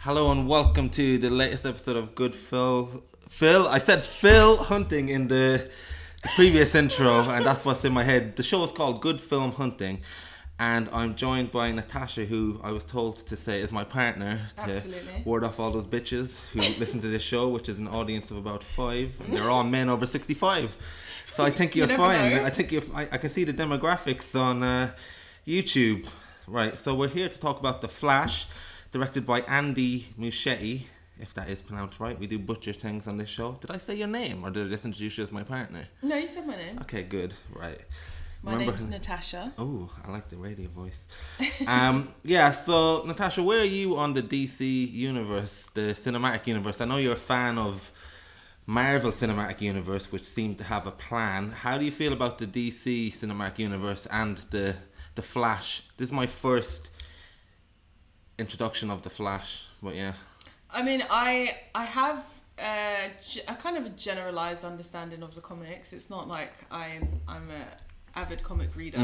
Hello and welcome to the latest episode of Good Phil. I said Phil Hunting in the previous intro, and that's what's in my head. The show is called Good Film Hunting, and I'm joined by Natasha, who I was told to say is my partner to ward off all those bitches who listen to this show, which is an audience of about 5, and they're all men over 65. So I think you're fine. I think I can see the demographics on YouTube. Right, so we're here to talk about The Flash, directed by Andy Muschietti, if that is pronounced right. We do butcher things on this show. Did I say your name, or did I just introduce you as my partner? No, you said my name. Okay, good. Right. My name's Natasha. Oh, I like the radio voice. Yeah, so Natasha, where are you on the DC universe, the cinematic universe? I know you're a fan of Marvel Cinematic Universe, which seemed to have a plan. How do you feel about the DC Cinematic Universe and the Flash? This is my first introduction of the Flash, but yeah. I mean, I have a kind of a generalized understanding of the comics. It's not like I'm a avid comic reader.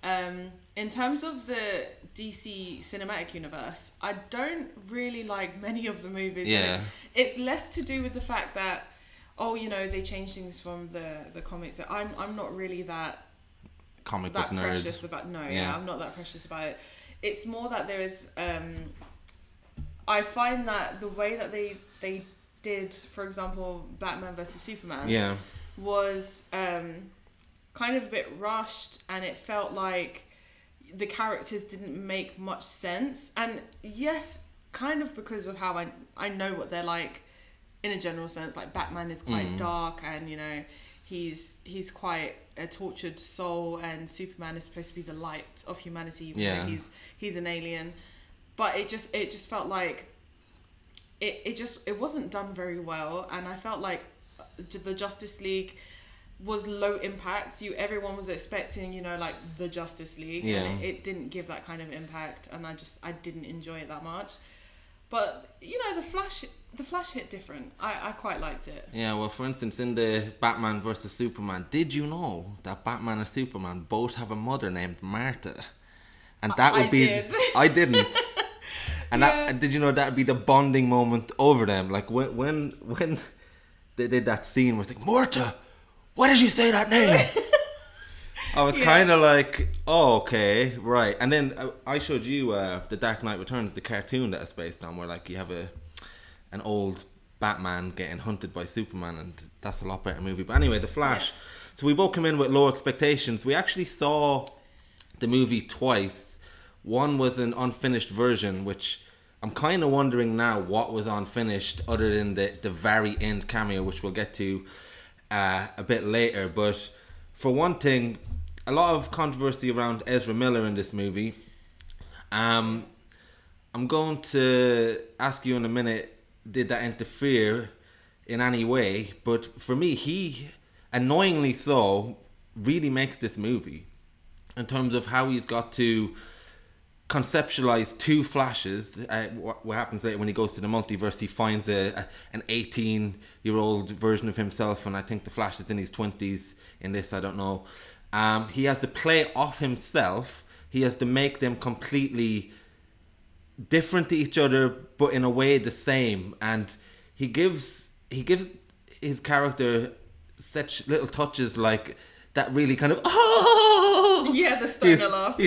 In terms of the DC Cinematic Universe, I don't really like many of the movies. Yeah. It's less to do with the fact that, they change things from the comics. I'm not really that comic book nerd. Precious about I'm not that precious about it. It's more that there is I find that the way that they did, for example, Batman versus Superman was kind of a bit rushed, and it felt like the characters didn't make much sense. And yes, kind of because of how I know what they're like in a general sense. Like, Batman is quite dark, and he's quite a tortured soul, and Superman is supposed to be the light of humanity, even though he's an alien. But it just felt like it wasn't done very well, and I felt like the Justice League was low impact. Everyone was expecting like the Justice League, and it didn't give that kind of impact, and I didn't enjoy it that much. But the Flash hit different. I quite liked it. Yeah, well, for instance, in the Batman versus Superman, did you know that Batman and Superman both have a mother named Martha? And that would I didn't. And that, did you know that would be the bonding moment over them? Like when they did that scene where it's like, Martha, why did you say that name? I was kind of like, oh, okay, right. And then I showed you The Dark Knight Returns, the cartoon that is based on, where like you have an old Batman getting hunted by Superman, and that's a lot better movie. But anyway, The Flash. So we both come in with low expectations. We actually saw the movie twice. One was an unfinished version, which I'm kind of wondering now what was unfinished other than the very end cameo, which we'll get to a bit later. But for one thing, a lot of controversy around Ezra Miller in this movie. I'm going to ask you in a minute, did that interfere in any way? But for me, he, annoyingly so, really makes this movie in terms of how he's got to conceptualize two Flashes. What happens later when he goes to the multiverse, he finds an 18-year-old version of himself, and I think the Flash is in his 20s in this, I don't know. He has to play off himself. He has to make them completely different to each other, but in a way the same. And he gives his character such little touches, like that really kind of the stoner laugh.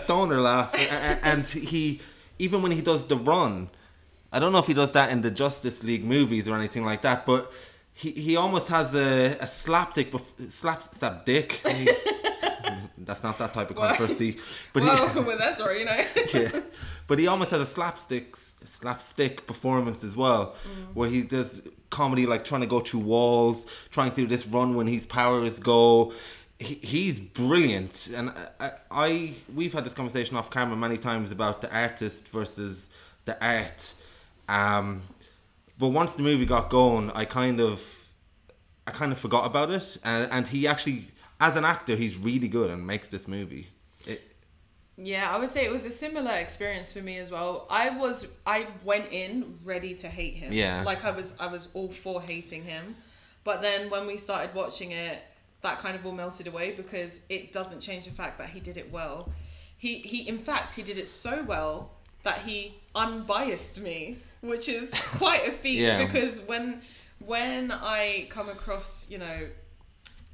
Stoner laugh. And he, even when he does the run, I don't know if he does that in the Justice League movies or anything like that, but he almost has a slapstick. That's not that type of controversy. But that's right, But he almost has a slapstick performance as well, where he does comedy, like trying to go through walls, trying to do this run when his powers go. He's brilliant, and we've had this conversation off camera many times about the artist versus the art. But once the movie got going, I kind of forgot about it, and he actually, as an actor, he's really good and makes this movie. I would say it was a similar experience for me as well. I went in ready to hate him. Yeah. Like I was all for hating him, but then when we started watching it, that kind of all melted away, because it doesn't change the fact that he did it well. He in fact, he did it so well that he unbiased me, which is quite a feat because when I come across, you know,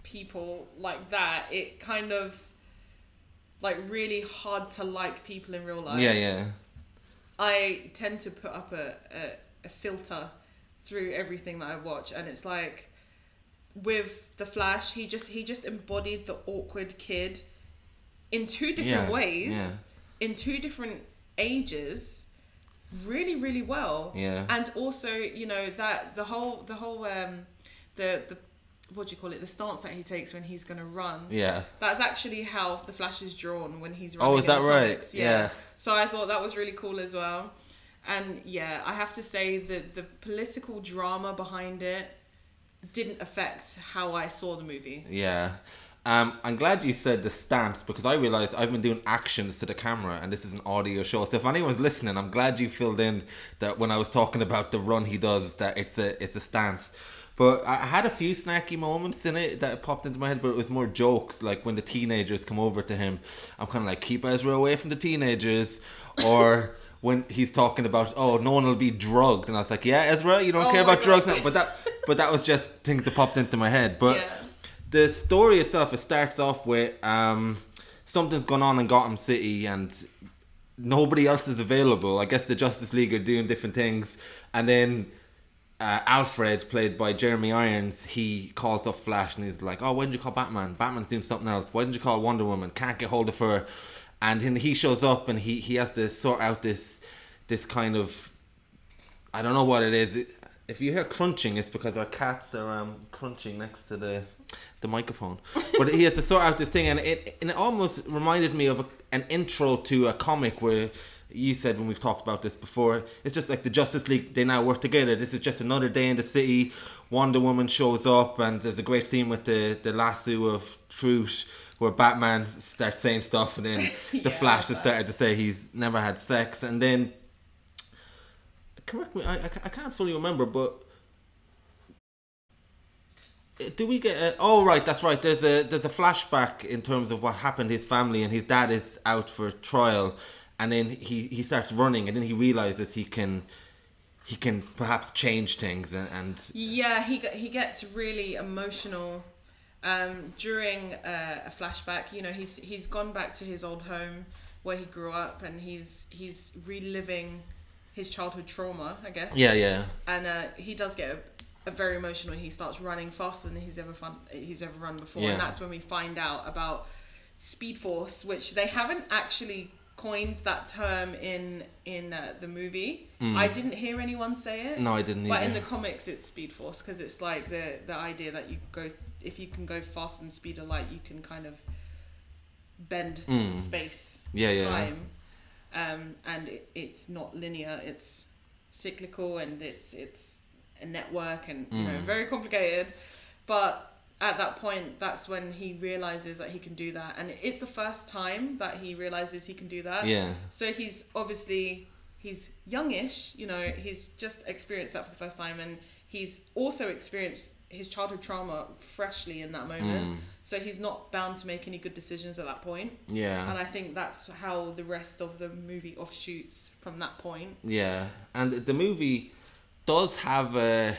people like that, it kind of like really hard to like people in real life. Yeah. I tend to put up a filter through everything that I watch, and it's like with The Flash, he just embodied the awkward kid in two different ways, in two different ages, really, really well. Yeah. And also, you know, that the whole the what do you call it? The stance that he takes when he's going to run. Yeah. That's actually how the Flash is drawn when he's running. Oh, is that right? Yeah. So I thought that was really cool as well. And yeah, I have to say that the political drama behind it didn't affect how I saw the movie. Yeah. I'm glad you said the stance, because I realised I've been doing actions to the camera and this is an audio show. So if anyone's listening, I'm glad you filled in that when I was talking about the run he does, that it's a stance. But I had a few snarky moments in it that popped into my head, but it was more jokes, like when the teenagers come over to him. I'm kind of like, keep Ezra away from the teenagers. Or when he's talking about, oh, no one will be drugged. And I was like, yeah, Ezra, you don't care about drugs now. But that was just things that popped into my head. But the story itself, it starts off with something's going on in Gotham City and nobody else is available. I guess the Justice League are doing different things. And then Alfred, played by Jeremy Irons, he calls up Flash and he's like, oh, why didn't you call Batman? Batman's doing something else. Why didn't you call Wonder Woman? Can't get hold of her. And then he shows up and he has to sort out this kind of, I don't know what it is. If you hear crunching, it's because our cats are crunching next to the microphone. But he has to sort out this thing, and it almost reminded me of an intro to a comic where you said, when we've talked about this before, it's just like the Justice League, they now work together. This is just another day in the city. Wonder Woman shows up and there's a great scene with the lasso of truth where Batman starts saying stuff and then the Flash has started to say he's never had sex. And then, correct me, I can't fully remember, but do we get a, oh right, that's right, there's a flashback in terms of what happened to his family, and his dad is out for trial, and then he starts running, and then he realizes he can perhaps change things, and yeah, he gets really emotional during a flashback. You know, he's gone back to his old home where he grew up, and he's reliving his childhood trauma, I guess. Yeah. And he does get a very emotional. He starts running faster than he's ever run before, and that's when we find out about Speed Force, which they haven't actually coined that term in the movie. I didn't hear anyone say it. No, I didn't either. But in the comics, it's Speed Force, because it's like the idea that if you can go faster than the speed of light, you can kind of bend space, time. And it's not linear, it's cyclical, and it's a network, and you know, very complicated. But at that point, that's when he realizes that he can do that, and it's the first time that he realizes he can do that. So he's youngish, you know, he's just experienced that for the first time, and he's also experienced his childhood trauma freshly in that moment. So he's not bound to make any good decisions at that point. And I think that's how the rest of the movie offshoots from that point. And the movie does have an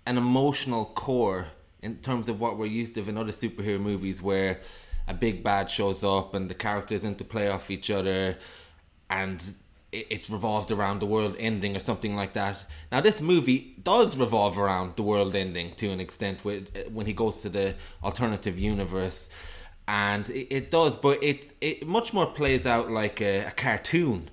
emotional core in terms of what we're used to in other superhero movies, where a big bad shows up and the characters interplay off each other, and it's revolved around the world ending or something like that. Now this movie does revolve around the world ending to an extent when he goes to the alternative universe, and it does, but it much more plays out like a cartoon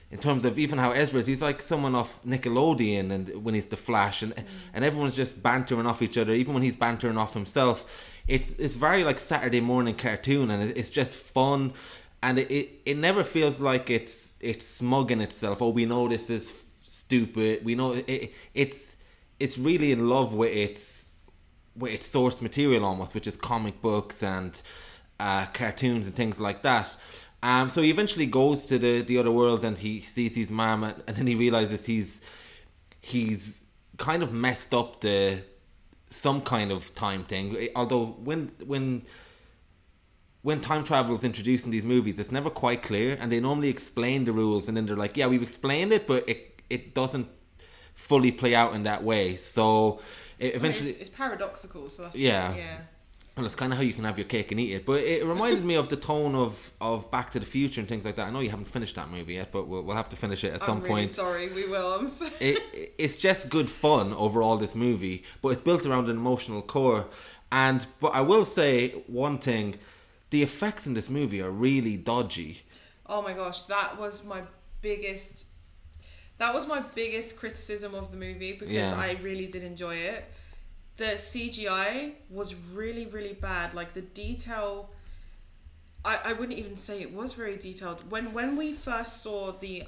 in terms of even how Ezra is. He's like someone off Nickelodeon, and when he's the Flash, and everyone's just bantering off each other, even when he's bantering off himself. It's very like Saturday morning cartoon, and it's just fun, and it never feels like it's smug in itself. Oh, we know this is stupid. We know it's really in love with its source material almost, which is comic books and cartoons and things like that. So he eventually goes to the other world, and he sees his mom, and then he realizes he's kind of messed up some kind of time thing. Although when when time travel is introduced in these movies, it's never quite clear, and they normally explain the rules, and then they're like, yeah, we've explained it, but it doesn't fully play out in that way. So eventually, it's paradoxical. So that's yeah. Yeah. Well, it's kind of how you can have your cake and eat it. But it reminded me of the tone of Back to the Future and things like that. I know you haven't finished that movie yet, but we'll have to finish it at some I'm point. really sorry, we will. I'm sorry. It's just good fun overall, this movie, but it's built around an emotional core. But I will say one thing: the effects in this movie are really dodgy. Oh my gosh, that was my biggest criticism of the movie, because I really did enjoy it. The CGI was really, really bad. Like, the detail, I wouldn't even say it was very detailed. When we first saw the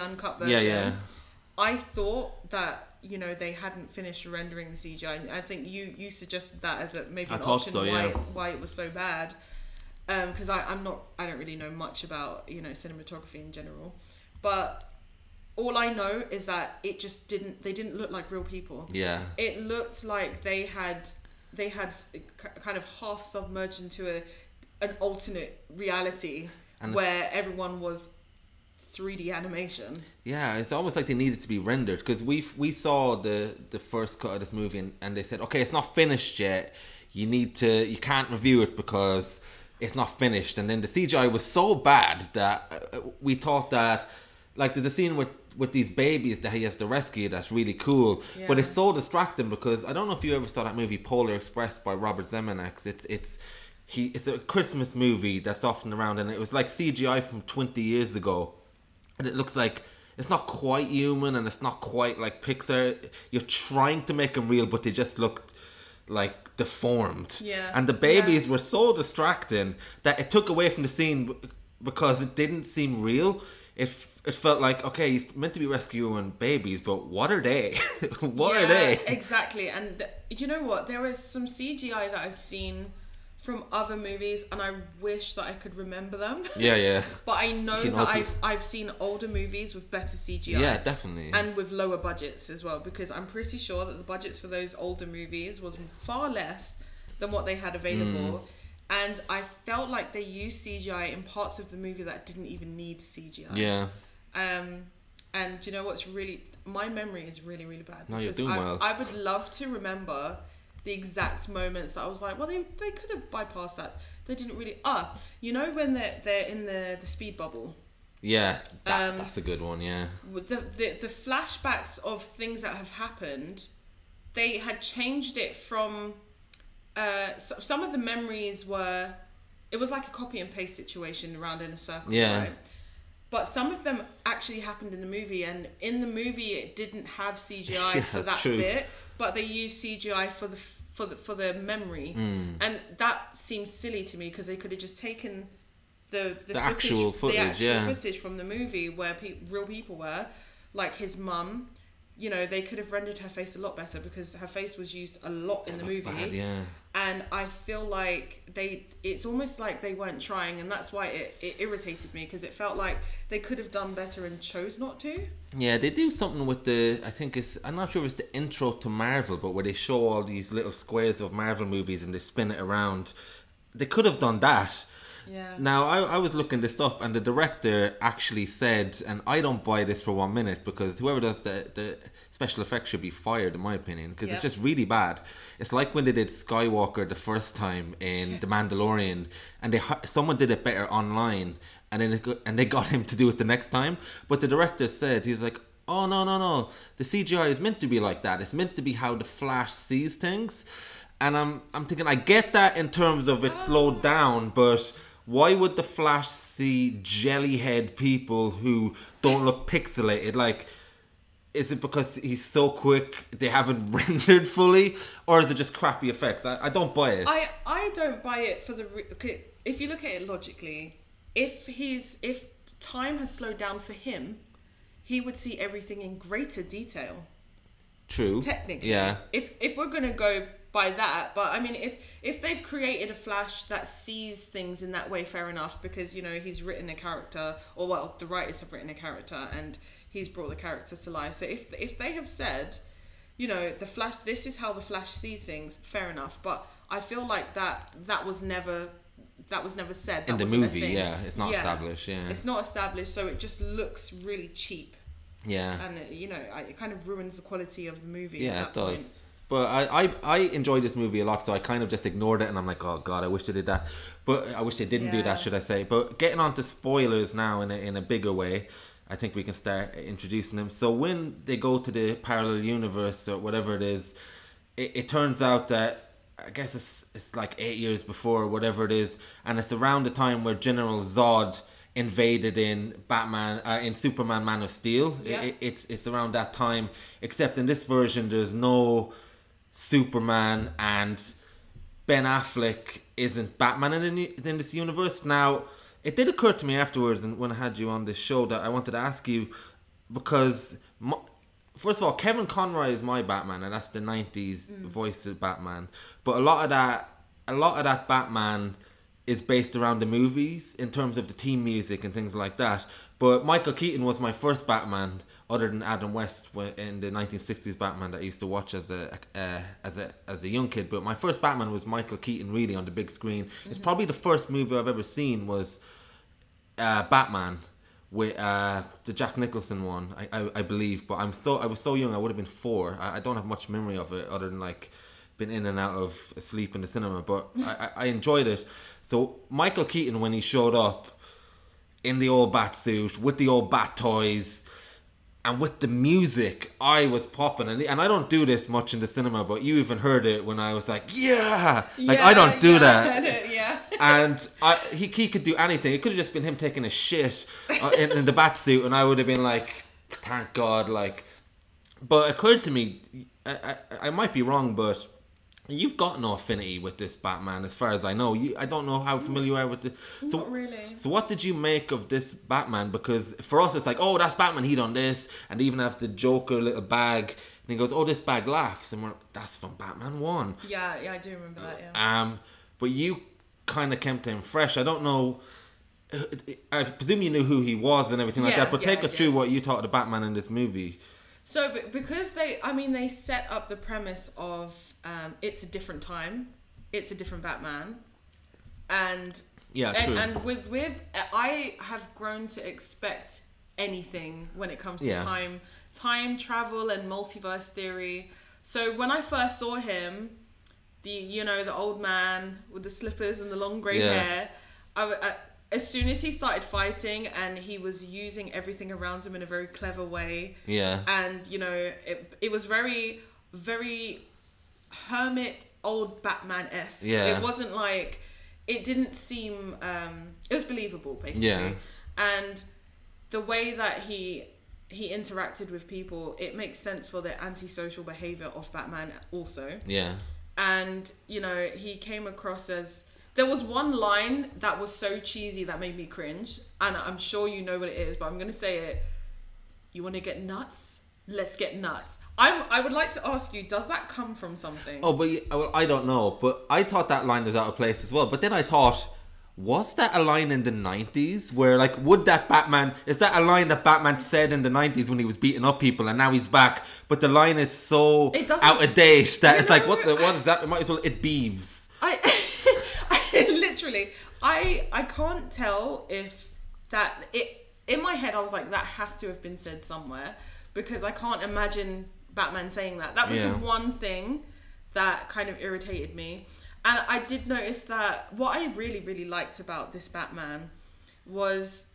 uncut version, I thought that, you know, they hadn't finished rendering the CGI. I think you suggested that as maybe an option why it was so bad. Because I don't really know much about, you know, cinematography in general, but all I know is that they didn't look like real people. Yeah. It looked like they had kind of half submerged into an alternate reality, and where everyone was 3D animation. Yeah, it's almost like they needed to be rendered, because we saw the first cut of this movie, and they said, okay, it's not finished yet. You can't review it because it's not finished. And then the CGI was so bad that we thought that, like, there's a scene with these babies that he has to rescue that's really cool, but it's so distracting, because I don't know if you ever saw that movie Polar Express by Robert Zemeckis. It's a Christmas movie that's often around, and it was like CGI from 20 years ago, and it looks like it's not quite human, and it's not quite like Pixar. You're trying to make them real, but they just looked like deformed. Yeah. And the babies were so distracting that it took away from the scene, because it didn't seem real. It felt like, okay, he's meant to be rescuing babies, but what are they? What are they? Exactly. And you know what? There is some CGI that I've seen from other movies, and I wish that I could remember them. Yeah. But I know that I've seen older movies with better CGI. Yeah, definitely. And with lower budgets as well, because I'm pretty sure that the budgets for those older movies was far less than what they had available. And I felt like they used CGI in parts of the movie that didn't even need CGI. Yeah. And you know what's really... My memory is really, really bad. No, you're doing well. I would love to remember the exact moments that I was like, well, they could have bypassed that. They didn't really... you know when they're in the speed bubble? Yeah, that's a good one, yeah. The flashbacks of things that have happened, they had changed it from... some of the memories were... It was like a copy and paste situation around in a circle, right? But some of them actually happened in the movie, and in the movie it didn't have CGI for that bit, but they used CGI for the memory, and that seems silly to me, because they could have just taken the actual footage from the movie where real people were, like his mum. You know, they could have rendered her face a lot better, because her face was used a lot in the movie. Bad, and I feel like it's almost like they weren't trying, and that's why it irritated me, because it felt like they could have done better and chose not to. Yeah, they do something with I'm not sure if it's the intro to Marvel, but where they show all these little squares of Marvel movies and they spin it around. They could have done that. Yeah. Now, I was looking this up, and the director actually said, and I don't buy this for 1 minute, because whoever does the special effects should be fired, in my opinion, because it's just really bad. It's like when they did Skywalker the first time in The Mandalorian, and someone did it better online, and they got him to do it the next time. But the director said, he's like, oh, no, the CGI is meant to be like that. It's meant to be how the Flash sees things. And I'm thinking, I get that in terms of it's slowed down, but... Why would the Flash see jellyhead people who don't look pixelated? Like, is it because he's so quick they haven't rendered fully? Or is it just crappy effects? I don't buy it. I don't buy it for the... If you look at it logically, if time has slowed down for him, he would see everything in greater detail. True. Technically. Yeah. If we're going to go... by that, but I mean, if they've created a Flash that sees things in that way, fair enough, because, you know, he's written a character, or well, the writers have written a character and he's brought the character to life. So if they have said, you know, the Flash, this is how the Flash sees things, fair enough, but I feel like that was never that was never said. That in the wasn't movie. a thing. Yeah, it's not established. Yeah, it's not established, so it just looks really cheap. Yeah, and it kind of ruins the quality of the movie. Yeah, at that it does. Point. But I enjoyed this movie a lot, so I kind of just ignored it, and I'm like, oh god, I wish they did that. But I wish they didn't do that, should I say? But getting on to spoilers now in a bigger way, I think we can start introducing them. So when they go to the parallel universe or whatever it is, it turns out that I guess it's like 8 years before, whatever it is, and it's around the time where General Zod invaded in Batman, in Superman Man of Steel. Yeah. It's around that time, except in this version there's no Superman, and Ben Affleck isn't Batman in this universe. Now, it did occur to me afterwards, and when I had you on this show, that I wanted to ask you, because first of all, Kevin Conroy is my Batman, and that's the 90s voice of Batman. But a lot of that Batman is based around the movies in terms of the theme music and things like that. But Michael Keaton was my first Batman, other than Adam West in the 1960s Batman that I used to watch as a young kid. But my first Batman was Michael Keaton, really, on the big screen. It's probably the first movie I've ever seen was Batman, with the Jack Nicholson one, I believe. But I was so young, I would have been 4. I don't have much memory of it, other than like been in and out of sleep in the cinema. But I enjoyed it. So Michael Keaton, when he showed up in the old bat suit with the old bat toys and with the music, I was popping. And I don't do this much in the cinema, but you even heard it when I was like, I don't do that. And he could do anything. It could have just been him taking a shit in the bat suit, and I would have been like, thank God. Like, but it occurred to me, I might be wrong, but you've got no affinity with this Batman, as far as I know. I don't know how familiar you are with it. Not really. So what did you make of this Batman? Because for us, it's like, oh, that's Batman, he done this. And they even have the Joker little bag. And he goes, oh, this bag laughs. And that's from Batman 1. Yeah, I do remember that, yeah. But you kind of came to him fresh. I don't know. I presume you knew who he was and everything like that. But take us through what you thought of the Batman in this movie. So, because they set up the premise of it's a different time, it's a different Batman, and true. And with I have grown to expect anything when it comes to time travel and multiverse theory. So when I first saw him, the old man with the slippers and the long grey hair, as soon as he started fighting and he was using everything around him in a very clever way, and it was very, very hermit old Batman-esque. It wasn't like, it didn't seem it was believable, basically. And the way that he interacted with people, it makes sense for the antisocial behavior of Batman also. And he came across as, there was one line that was so cheesy that made me cringe, and I'm sure you know what it is, but I'm going to say it. You want to get nuts? Let's get nuts. I would like to ask you, does that come from something? Oh, but I don't know. But I thought that line was out of place as well. But then I thought, was that a line in the 90s? Where, like, is that a line that Batman said in the 90s when he was beating up people and now he's back? But the line is so out of date that it's like, what is that? It might as well, it beeves. Literally, I can't tell if in my head I was like, that has to have been said somewhere, because I can't imagine Batman saying that. That was the one thing that kind of irritated me. And I did notice that what I really, really liked about this Batman was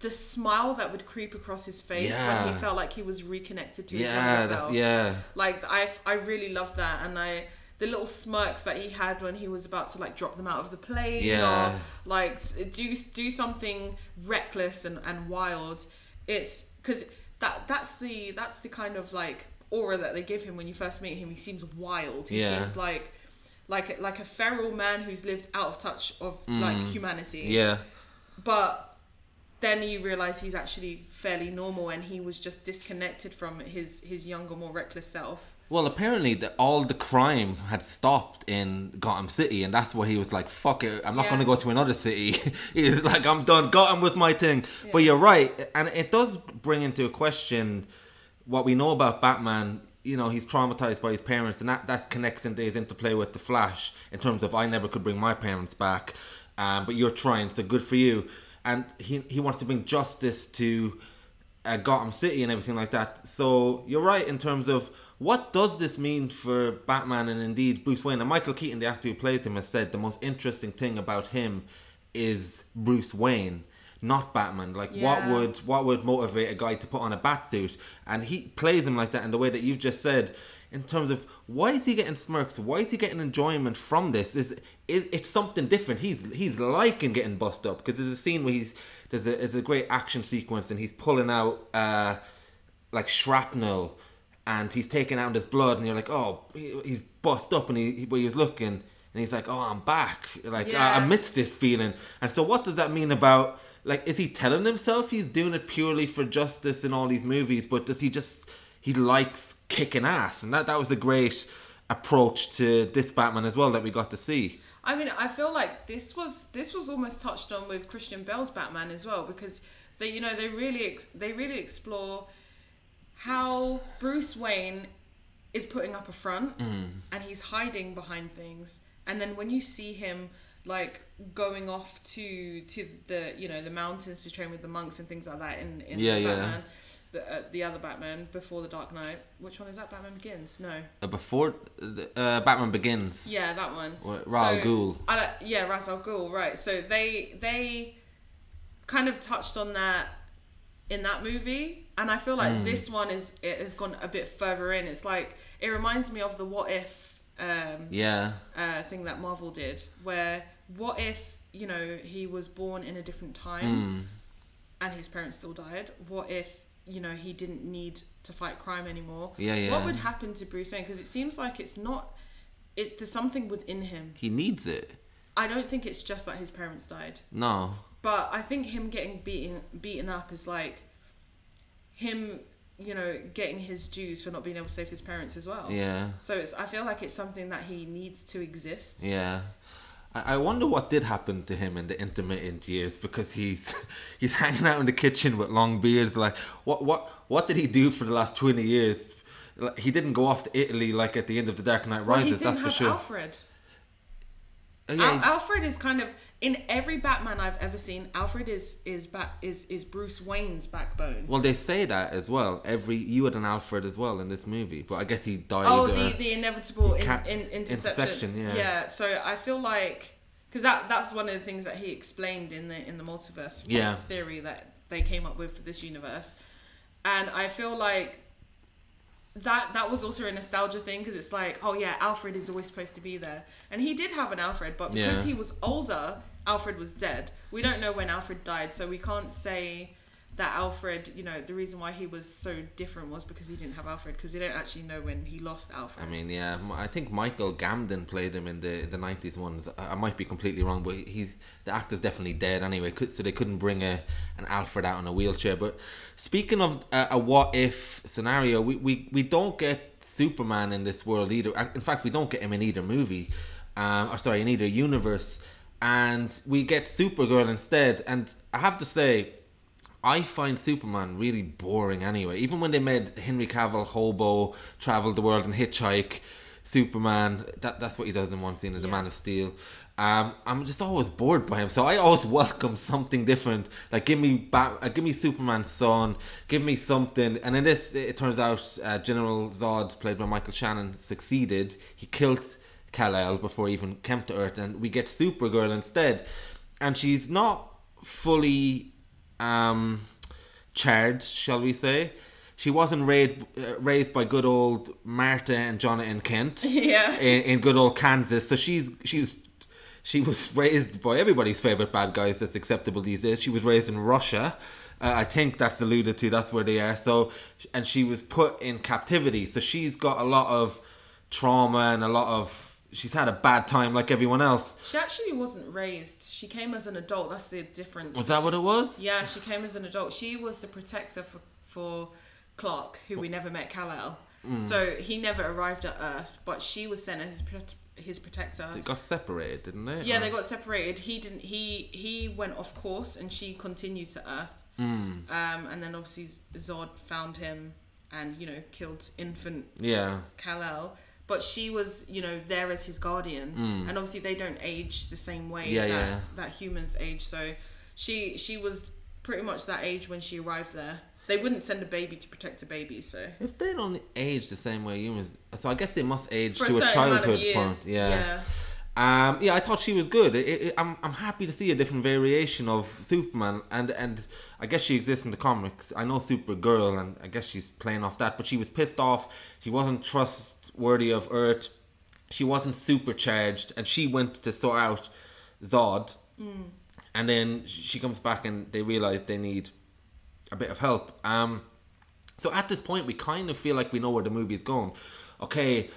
the smile that would creep across his face when he felt like he was reconnected to his younger self. Like, I really loved that. And the little smirks that he had when he was about to like drop them out of the plane or like do something reckless and wild. It's because that's the kind of like aura that they give him when you first meet him. He seems wild. He seems like a feral man who's lived out of touch of like humanity. But then you realise he's actually fairly normal, and he was just disconnected from his younger, more reckless self. Well, apparently all the crime had stopped in Gotham City, and that's why he was like, fuck it, I'm not going to go to another city. He's like, I'm done, Gotham was my thing. But you're right, and it does bring into a question what we know about Batman. He's traumatized by his parents, and that connects into his interplay with the Flash in terms of, I never could bring my parents back. but you're trying, so good for you. And he wants to bring justice to Gotham City and everything like that. So you're right in terms of what does this mean for Batman and indeed Bruce Wayne. And Michael Keaton, the actor who plays him, has said the most interesting thing about him is Bruce Wayne, not Batman. Like, what would motivate a guy to put on a bat suit? And he plays him like that in the way that you've just said, in terms of why is he getting smirks? Why is he getting enjoyment from this? It's something different. He's liking getting bust up, because there's a scene where there's a great action sequence and he's pulling out like shrapnel and he's taking out his blood, and you're like, oh, he's bust up, and he was looking and he's like, oh, I'm back, like amidst this feeling. And so what does that mean about, like, is he telling himself he's doing it purely for justice in all these movies, but does he likes kicking ass? And that was a great approach to this Batman as well that we got to see. I mean, I feel like this was almost touched on with Christian Bale's Batman as well, because they really explore how Bruce Wayne is putting up a front and he's hiding behind things, and then when you see him like going off to the the mountains to train with the monks and things like that in Batman. The other Batman before the Dark Knight. Which one is that? Batman Begins? No. Before Batman Begins. Yeah, that one. Ra's al Ghul. Ra's al Ghul. Right. So they kind of touched on that in that movie, and I feel like this one has gone a bit further in. It's like, it reminds me of the What If thing that Marvel did, where what if he was born in a different time and his parents still died? What if he didn't need to fight crime anymore? What would happen to Bruce Wayne? Because it seems like there's something within him. He needs it. I don't think it's just that his parents died. No. But I think him getting beaten up is like him, getting his dues for not being able to save his parents as well. Yeah. So I feel like it's something that he needs to exist. Yeah. I wonder what did happen to him in the intermittent years, because he's hanging out in the kitchen with long beards. Like, what did he do for the last 20 years? Like, he didn't go off to Italy like at the end of The Dark Knight Rises. That's for sure. Alfred. Alfred is kind of, in every Batman I've ever seen, Alfred is Bruce Wayne's backbone. Well, they say that as well. You had an Alfred as well in this movie, but I guess he died. Oh, the inevitable intersection. Yeah. So I feel like, because that's one of the things that he explained in the multiverse theory that they came up with for this universe, and I feel like that was also a nostalgia thing, because it's like, oh yeah, Alfred is always supposed to be there, and he did have an Alfred, but because he was older, Alfred was dead. We don't know when Alfred died, so we can't say that Alfred, the reason why he was so different was because he didn't have Alfred, because we don't actually know when he lost Alfred. I mean, yeah, I think Michael Gambon played him in the 90s ones. I might be completely wrong, but the actor's definitely dead anyway, so they couldn't bring an Alfred out in a wheelchair. But speaking of a what if scenario, we don't get Superman in this world either. In fact, we don't get him in either movie, in either universe, and we get Supergirl instead. And I have to say, I find Superman really boring anyway. Even when they made Henry Cavill hobo, travel the world and hitchhike Superman, that's what he does in one scene of The Man of Steel. I'm just always bored by him, so I always welcome something different. Like, give me Superman's son, give me something. And in this, it turns out General Zod, played by Michael Shannon, succeeded. He killed Kal-El before he even came to Earth, and we get Supergirl instead. And she's not fully charged, shall we say. She wasn't raised by good old Martha and Jonathan Kent in good old Kansas. So she was raised by everybody's favourite bad guys that's acceptable these days. She was raised in Russia. I think that's alluded to. That's where they are. So, and she was put in captivity. So she's got a lot of trauma and she's had a bad time like everyone else. She actually wasn't raised. She came as an adult. That's the difference. Was that what it was? Yeah, she came as an adult. She was the protector for Clark, who we never met, Kal-El. So he never arrived at Earth, but she was sent as his protector. They got separated, didn't they? Yeah, they got separated. He didn't. He went off course, and she continued to Earth. And then obviously Zod found him and killed infant Kal-El. but she was, you know, there as his guardian. And obviously they don't age the same way that humans age. So she was pretty much that age when she arrived there. They wouldn't send a baby to protect a baby, so... If they don't age the same way humans... So I guess they must age to a childhood point. Yeah, I thought she was good. I'm happy to see a different variation of Superman, and I guess she exists in the comics. I know Supergirl, and I guess she's playing off that, but she was pissed off. She wasn't trustworthy of Earth. She wasn't supercharged, and she went to sort out Zod. And then she comes back and they realise they need a bit of help. So at this point, we kind of feel like we know where the movie is going. Okay,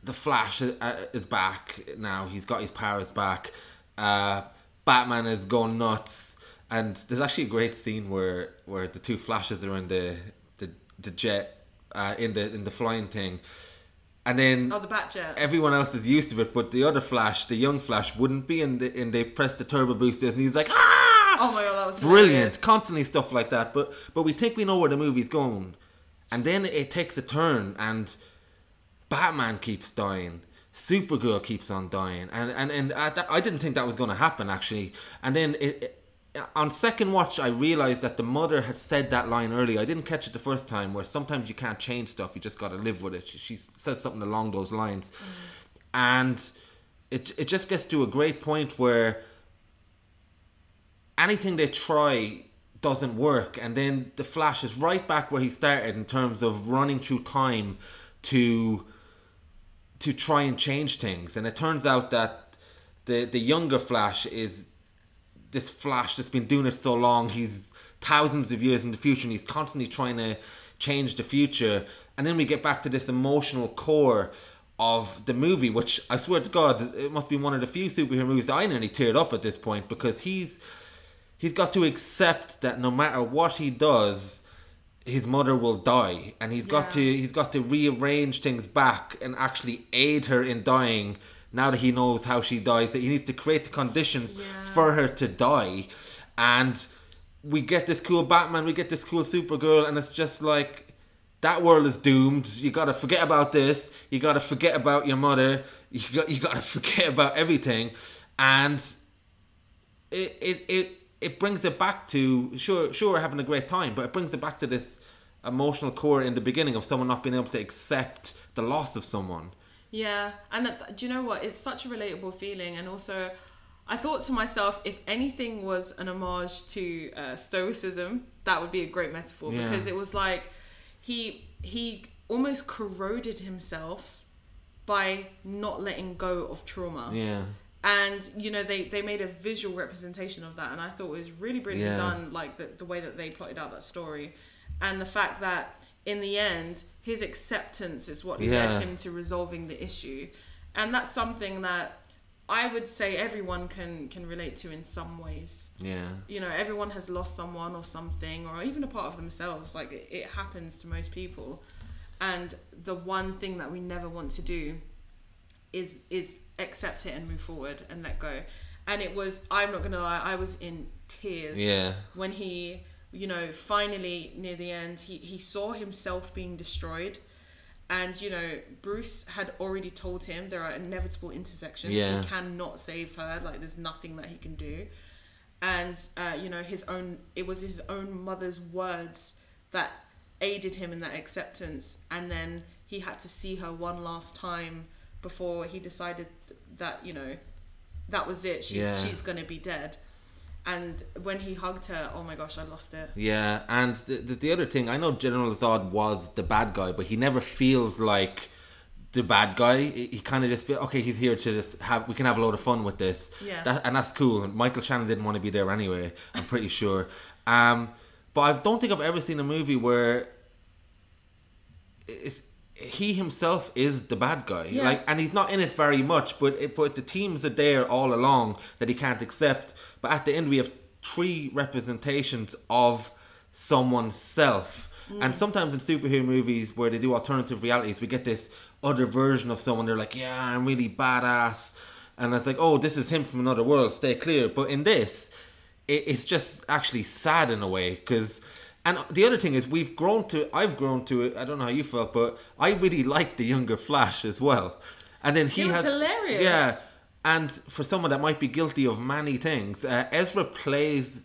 the Flash is back now. He's got his powers back. Batman is going nuts. And there's actually a great scene where the two Flashes are in the jet, in the flying thing. And then the Batjet. Everyone else is used to it, but the other Flash, the young Flash, wouldn't be, and they press the turbo boosters, and he's like, ah! Oh my god, that was brilliant! Hilarious. Constantly stuff like that, but we think we know where the movie's going, and then it takes a turn, and Batman keeps dying, Supergirl keeps on dying, and I didn't think that was going to happen actually, and then on second watch, I realised that the mother had said that line earlier. I didn't catch it the first time, where sometimes you can't change stuff, you just got to live with it. She says something along those lines. And it just gets to a great point where anything they try doesn't work. And then the Flash is right back where he started in terms of running through time to try and change things. And it turns out that the younger Flash is this Flash that's been doing it so long. He's thousands of years in the future, and he's constantly trying to change the future. And then we get back to this emotional core of the movie, which I swear to God, it must be one of the few superhero movies that I nearly teared up at this point, because he's got to accept that no matter what he does, his mother will die, and he's got to rearrange things back and actually aid her in dying. Now that he knows how she dies, that he needs to create the conditions for her to die. And we get this cool Batman, we get this cool Supergirl, and it's just like, that world is doomed. You gotta forget about this. You gotta forget about your mother. You gotta forget about everything. And it brings it back to, sure we're having a great time, but it brings it back to this emotional core in the beginning of someone not being able to accept the loss of someone. Yeah, and do you know what? It's such a relatable feeling, and also, I thought to myself, if anything was an homage to stoicism, that would be a great metaphor, because it was like he almost corroded himself by not letting go of trauma. Yeah. And you know, they made a visual representation of that, and I thought it was really brilliantly done, like the way that they plotted out that story, and the fact that in the end, his acceptance is what led him to resolving the issue. And that's something that I would say everyone can relate to in some ways. Yeah. You know, everyone has lost someone or something, or even a part of themselves. Like, it happens to most people. And the one thing that we never want to do is accept it and move forward and let go. And it was, I'm not going to lie, I was in tears when he... You know, finally near the end, he saw himself being destroyed, and you know, Bruce had already told him there are inevitable intersections. He cannot save her. Like, there's nothing that he can do. And you know, it was his own mother's words that aided him in that acceptance. And then he had to see her one last time before he decided that, you know, that was it. She's gonna be dead. And when he hugged her, oh my gosh, I lost it. Yeah, and the other thing, I know General Zod was the bad guy, but he never feels like the bad guy. He kind of just feels, okay, he's here to just we can have a load of fun with this. Yeah. And that's cool. Michael Shannon didn't want to be there anyway, I'm pretty sure. But I don't think I've ever seen a movie where he himself is the bad guy. Yeah. Like, and he's not in it very much, but the themes are there all along that he can't accept. But at the end, we have 3 representations of someone's self. And sometimes in superhero movies where they do alternative realities, we get this other version of someone. They're like, yeah, I'm really badass. And it's like, oh, this is him from another world, stay clear. But in this, it's just actually sad in a way, because And the other thing is, I've grown to it. I don't know how you felt, but I really liked the younger Flash as well. And then he was hilarious. Yeah. And for someone that might be guilty of many things, Ezra plays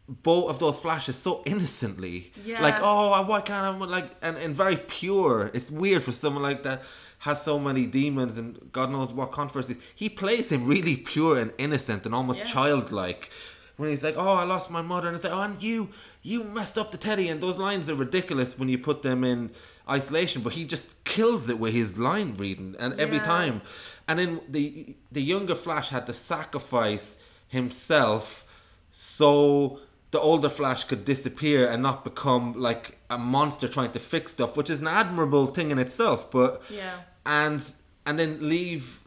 both of those Flashes so innocently. Yeah. Like, oh, why can't I? Like, and very pure. It's weird for someone like that has so many demons and God knows what controversies. He plays him really pure and innocent and almost childlike. When he's like, oh, I lost my mother, and it's like, oh, and you messed up the teddy, and those lines are ridiculous when you put them in isolation, but he just kills it with his line reading, and every time. And then the younger Flash had to sacrifice himself so the older Flash could disappear and not become like a monster trying to fix stuff, which is an admirable thing in itself. But and then leave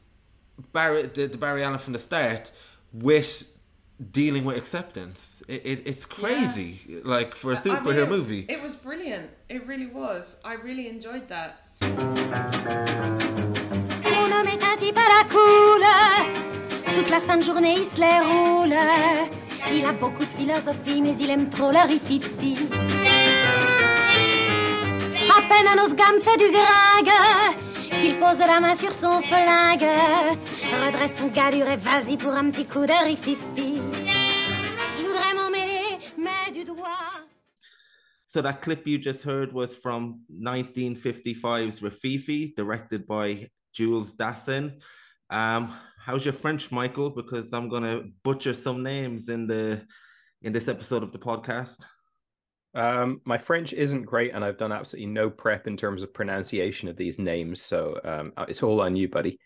the Barry Allen from the start with dealing with acceptance. It's crazy, like for a superhero movie. It was brilliant. It really was. I really enjoyed that. Mon homme est un type à la cool. Toute la sainte journée il se les roule. Il a beaucoup de philosophie, mais il aime trop la rififi. À peine un autre gamme fait du gringue. Qu'il pose la main sur son flingue, redresse son galure et vas-y pour un petit coup de rififi. Je voudrais m'en mêler, mais du doigt. So that clip you just heard was from 1955's Rififi, directed by Jules Dassin. How's your French, Michael? Because I'm gonna butcher some names in this episode of the podcast. My French isn't great, and I've done absolutely no prep in terms of pronunciation of these names, so it's all on you, buddy.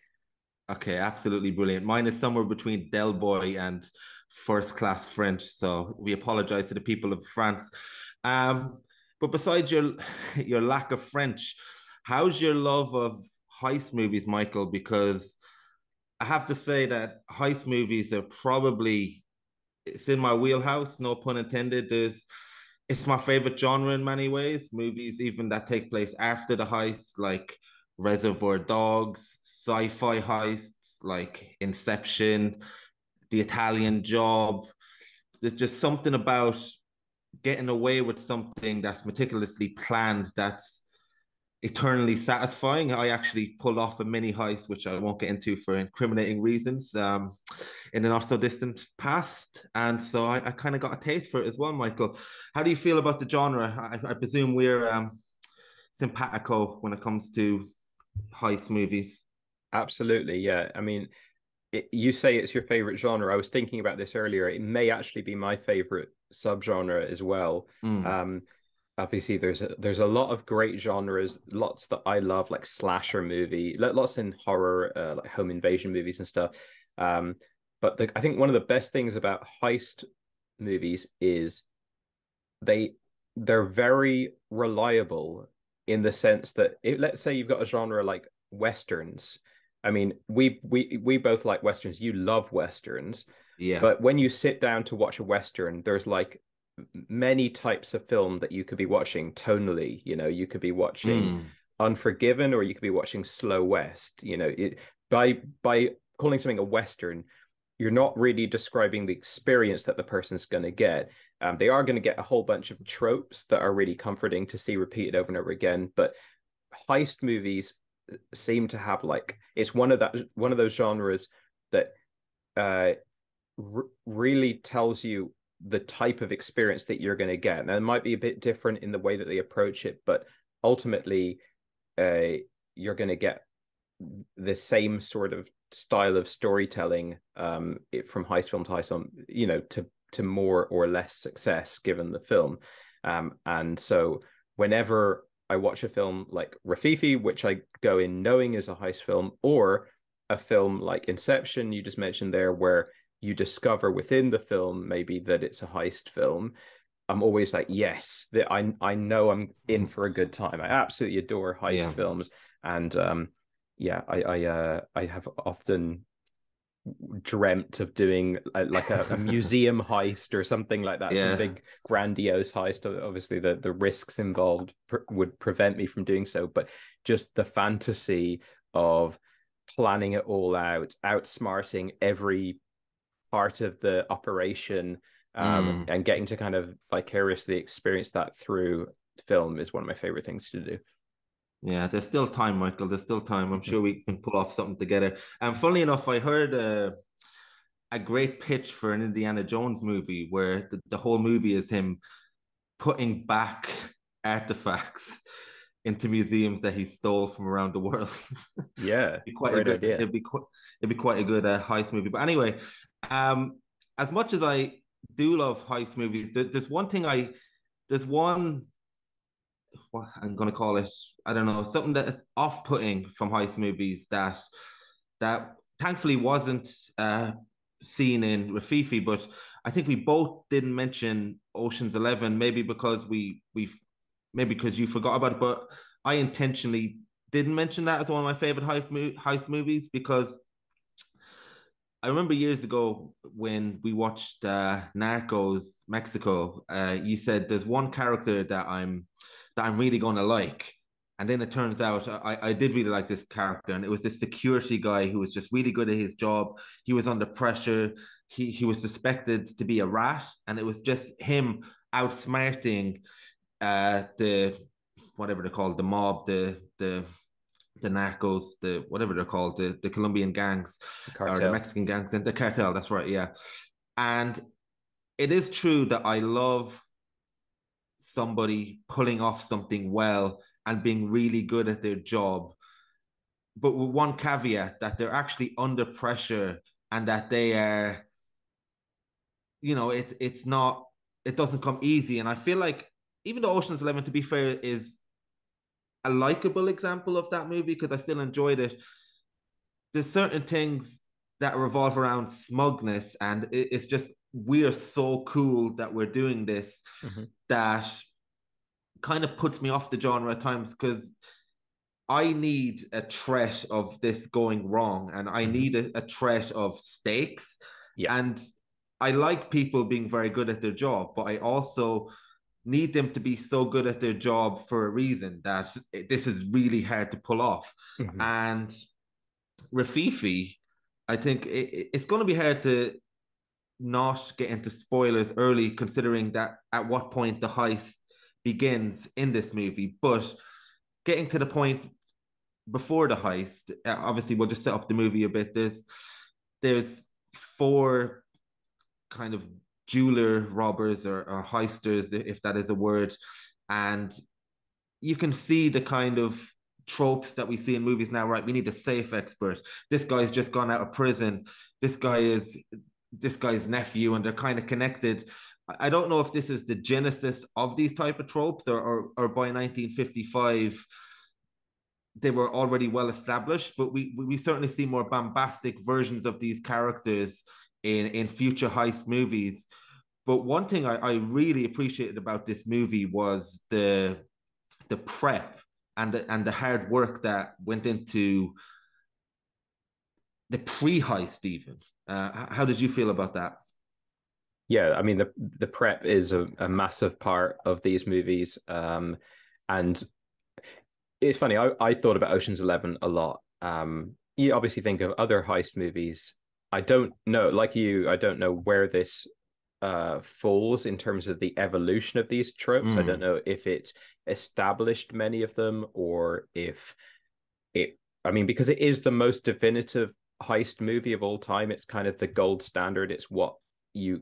Okay, absolutely brilliant. Mine is somewhere between Del Boy and first class French, so we apologize to the people of France. But besides your lack of French, how's your love of heist movies, Michael? Because I have to say that heist movies are probably, it's in my wheelhouse, no pun intended. It's my favorite genre in many ways. Movies even that take place after the heist, like Reservoir Dogs, sci-fi heists like Inception, The Italian Job. There's just something about getting away with something that's meticulously planned, that's eternally satisfying. I actually pulled off a mini heist, which I won't get into for incriminating reasons, in the not so distant past, and so I kind of got a taste for it as well. Michael, how do you feel about the genre? I presume we're simpatico when it comes to heist movies. Absolutely, yeah. I mean, you say it's your favorite genre. I was thinking about this earlier. It may actually be my favorite subgenre as well. Obviously there's a lot of great genres, lots that I love, like slasher movie, lots in horror, like home invasion movies and stuff. But I think one of the best things about heist movies is they're very reliable, in the sense that let's say you've got a genre like westerns. I mean, we both like westerns. You love westerns. Yeah. But when you sit down to watch a western, there's like many types of film that you could be watching tonally. You know, you could be watching Unforgiven, or you could be watching Slow West. You know, by calling something a western, you're not really describing the experience that the person's going to get. They are going to get a whole bunch of tropes that are really comforting to see repeated over and over again. But heist movies seem to have, like, it's one of those genres that really tells you the type of experience that you're going to get. And it might be a bit different in the way that they approach it, but ultimately you're going to get the same sort of style of storytelling from heist film to heist film, you know, to more or less success given the film. And so whenever I watch a film like Rififi, which I go in knowing is a heist film, or a film like Inception, you just mentioned there, where you discover within the film maybe that it's a heist film, I'm always like, yes, I know I'm in for a good time. I absolutely adore heist films. And I have often dreamt of doing like a museum heist or something like that, some big grandiose heist. Obviously the risks involved would prevent me from doing so, but just the fantasy of planning it all out, outsmarting every part of the operation, And getting to kind of vicariously experience that through film is one of my favorite things to do. Yeah, there's still time, Michael. There's still time. I'm sure we can pull off something together. And funnily enough, I heard a great pitch for an Indiana Jones movie where the whole movie is him putting back artifacts into museums that he stole from around the world. Yeah, Be quite a great good. idea. It'd be quite a good heist movie. But anyway, as much as I do love heist movies, there's one. What I'm gonna call it. I don't know, something that is off-putting from heist movies that thankfully wasn't seen in Rififi, but I think we both didn't mention Ocean's 11, maybe because maybe because you forgot about it, but I intentionally didn't mention that as one of my favorite heist movies because I remember years ago when we watched Narcos Mexico. You said there's one character that I'm really going to like, and then it turns out I did really like this character, and it was this security guy who was just really good at his job. He was under pressure. He was suspected to be a rat, and it was just him outsmarting the whatever they're called, the mob, the narcos, the whatever they're called, the Colombian gangs or the Mexican gangs, and the cartel. That's right, yeah. And it is true that I love somebody pulling off something well and being really good at their job, but with one caveat that they're actually under pressure and that they are, it's not, it doesn't come easy. And I feel like even though Ocean's 11, to be fair, is a likable example of that movie because I still enjoyed it, there's certain things that revolve around smugness, and it's just we're so cool that we're doing this that kind of puts me off the genre at times because I need a threat of this going wrong, and I need a threat of stakes. Yeah. And I like people being very good at their job, but I also need them to be so good at their job for a reason that this is really hard to pull off. And Rififi, I think it's going to be hard to not get into spoilers early, considering that at what point the heist begins in this movie. But getting to the point before the heist, obviously we'll just set up the movie a bit. There's four kind of jeweler robbers or heisters, if that is a word, and you can see the kind of tropes that we see in movies now. Right, we need a safe expert. This guy's just gone out of prison. This guy's nephew, and they're kind of connected. I don't know if this is the genesis of these type of tropes, or by 1955 they were already well established, but we certainly see more bombastic versions of these characters in future heist movies. But one thing I really appreciated about this movie was the prep and the hard work that went into the pre-heist even. How did you feel about that? Yeah, I mean the prep is a massive part of these movies, and it's funny. I thought about Ocean's 11 a lot. You obviously think of other heist movies. I don't know, like you, I don't know where this falls in terms of the evolution of these tropes. I don't know if it established many of them or if it. I mean, because it is the most definitive heist movie of all time. It's kind of the gold standard. It's what you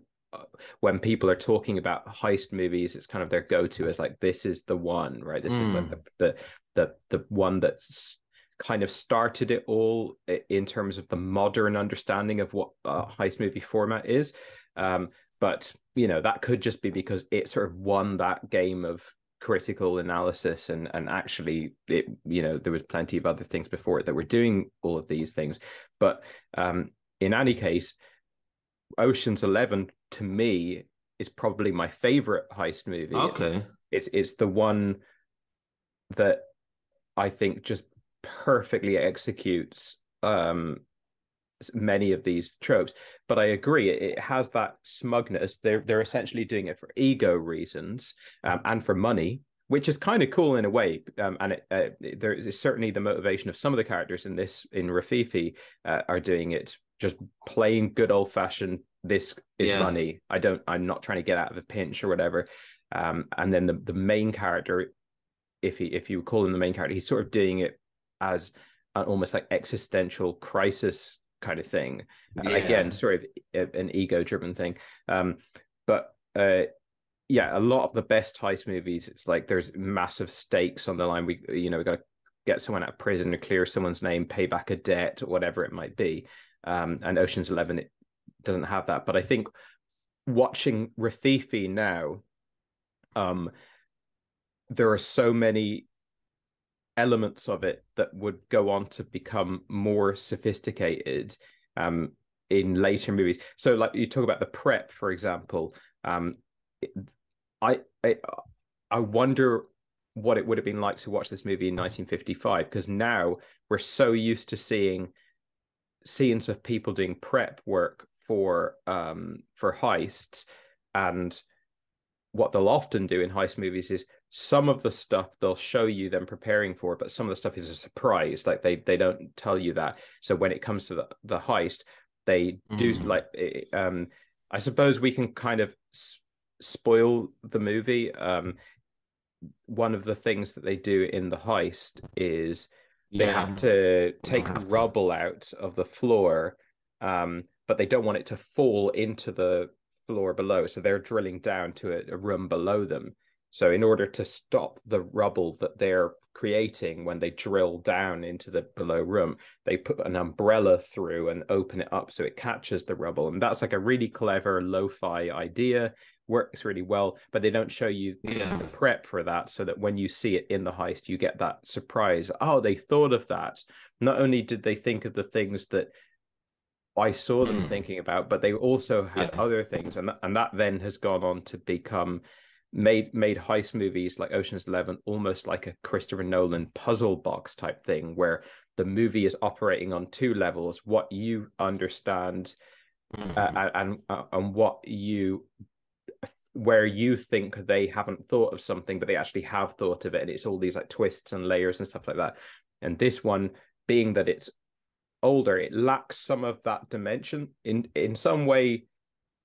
when people are talking about heist movies, it's kind of their go-to as like, this is the one, right? This is like the one that's kind of started it all in terms of the modern understanding of what a heist movie format is. But that could just be because it sort of won that game of critical analysis, and actually it there was plenty of other things before it that were doing all of these things. But in any case, Ocean's 11 to me is probably my favorite heist movie. Okay. It's the one that I think just perfectly executes many of these tropes. But I agree, it has that smugness. They're essentially doing it for ego reasons, and for money, which is kind of cool in a way. And there is certainly the motivation of some of the characters in Rififi are doing it, just playing good old fashioned this is money. I'm not trying to get out of a pinch or whatever. And then the main character, if you call him the main character, he's sort of doing it as an almost like existential crisis kind of thing. Again, sort of an ego-driven thing. But yeah, a lot of the best heist movies, it's like there's massive stakes on the line. We got to get someone out of prison or clear someone's name, pay back a debt, or whatever it might be. And Ocean's 11, it doesn't have that. But I think watching Rififi now, there are so many elements of it that would go on to become more sophisticated in later movies. So like you talk about the prep, for example, I wonder what it would have been like to watch this movie in 1955, because now we're so used to seeing scenes of people doing prep work for heists, and what they'll often do in heist movies is some of the stuff they'll show you them preparing for, but some of the stuff is a surprise. Like they don't tell you that. So when it comes to the heist, they do like I suppose we can kind of spoil the movie. One of the things that they do in the heist is they have to take rubble out of the floor, but they don't want it to fall into the floor below, so they're drilling down to a room below them. So in order to stop the rubble that they're creating when they drill down into the below room, they put an umbrella through and open it up so it catches the rubble. And that's like a really clever lo-fi idea, works really well, but they don't show you the prep for that, so that when you see it in the heist, you get that surprise. Oh, they thought of that. Not only did they think of the things that I saw them thinking about, but they also had other things, and that then has gone on to become made heist movies like Ocean's 11 almost like a Christopher Nolan puzzle box type thing, where the movie is operating on two levels: what you understand and what you, where you think they haven't thought of something, but they actually have thought of it, and it's all these like twists and layers and stuff like that. And this one, being that it's older, it lacks some of that dimension in some way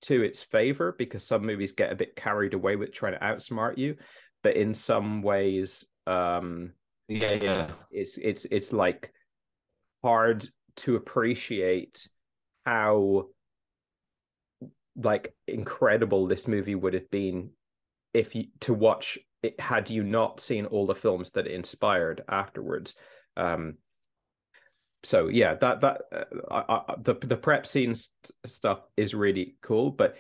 to its favor, because some movies get a bit carried away with trying to outsmart you, but in some ways it's like hard to appreciate how like incredible this movie would have been if you to watch it had you not seen all the films that it inspired afterwards. So yeah, the prep scenes stuff is really cool, but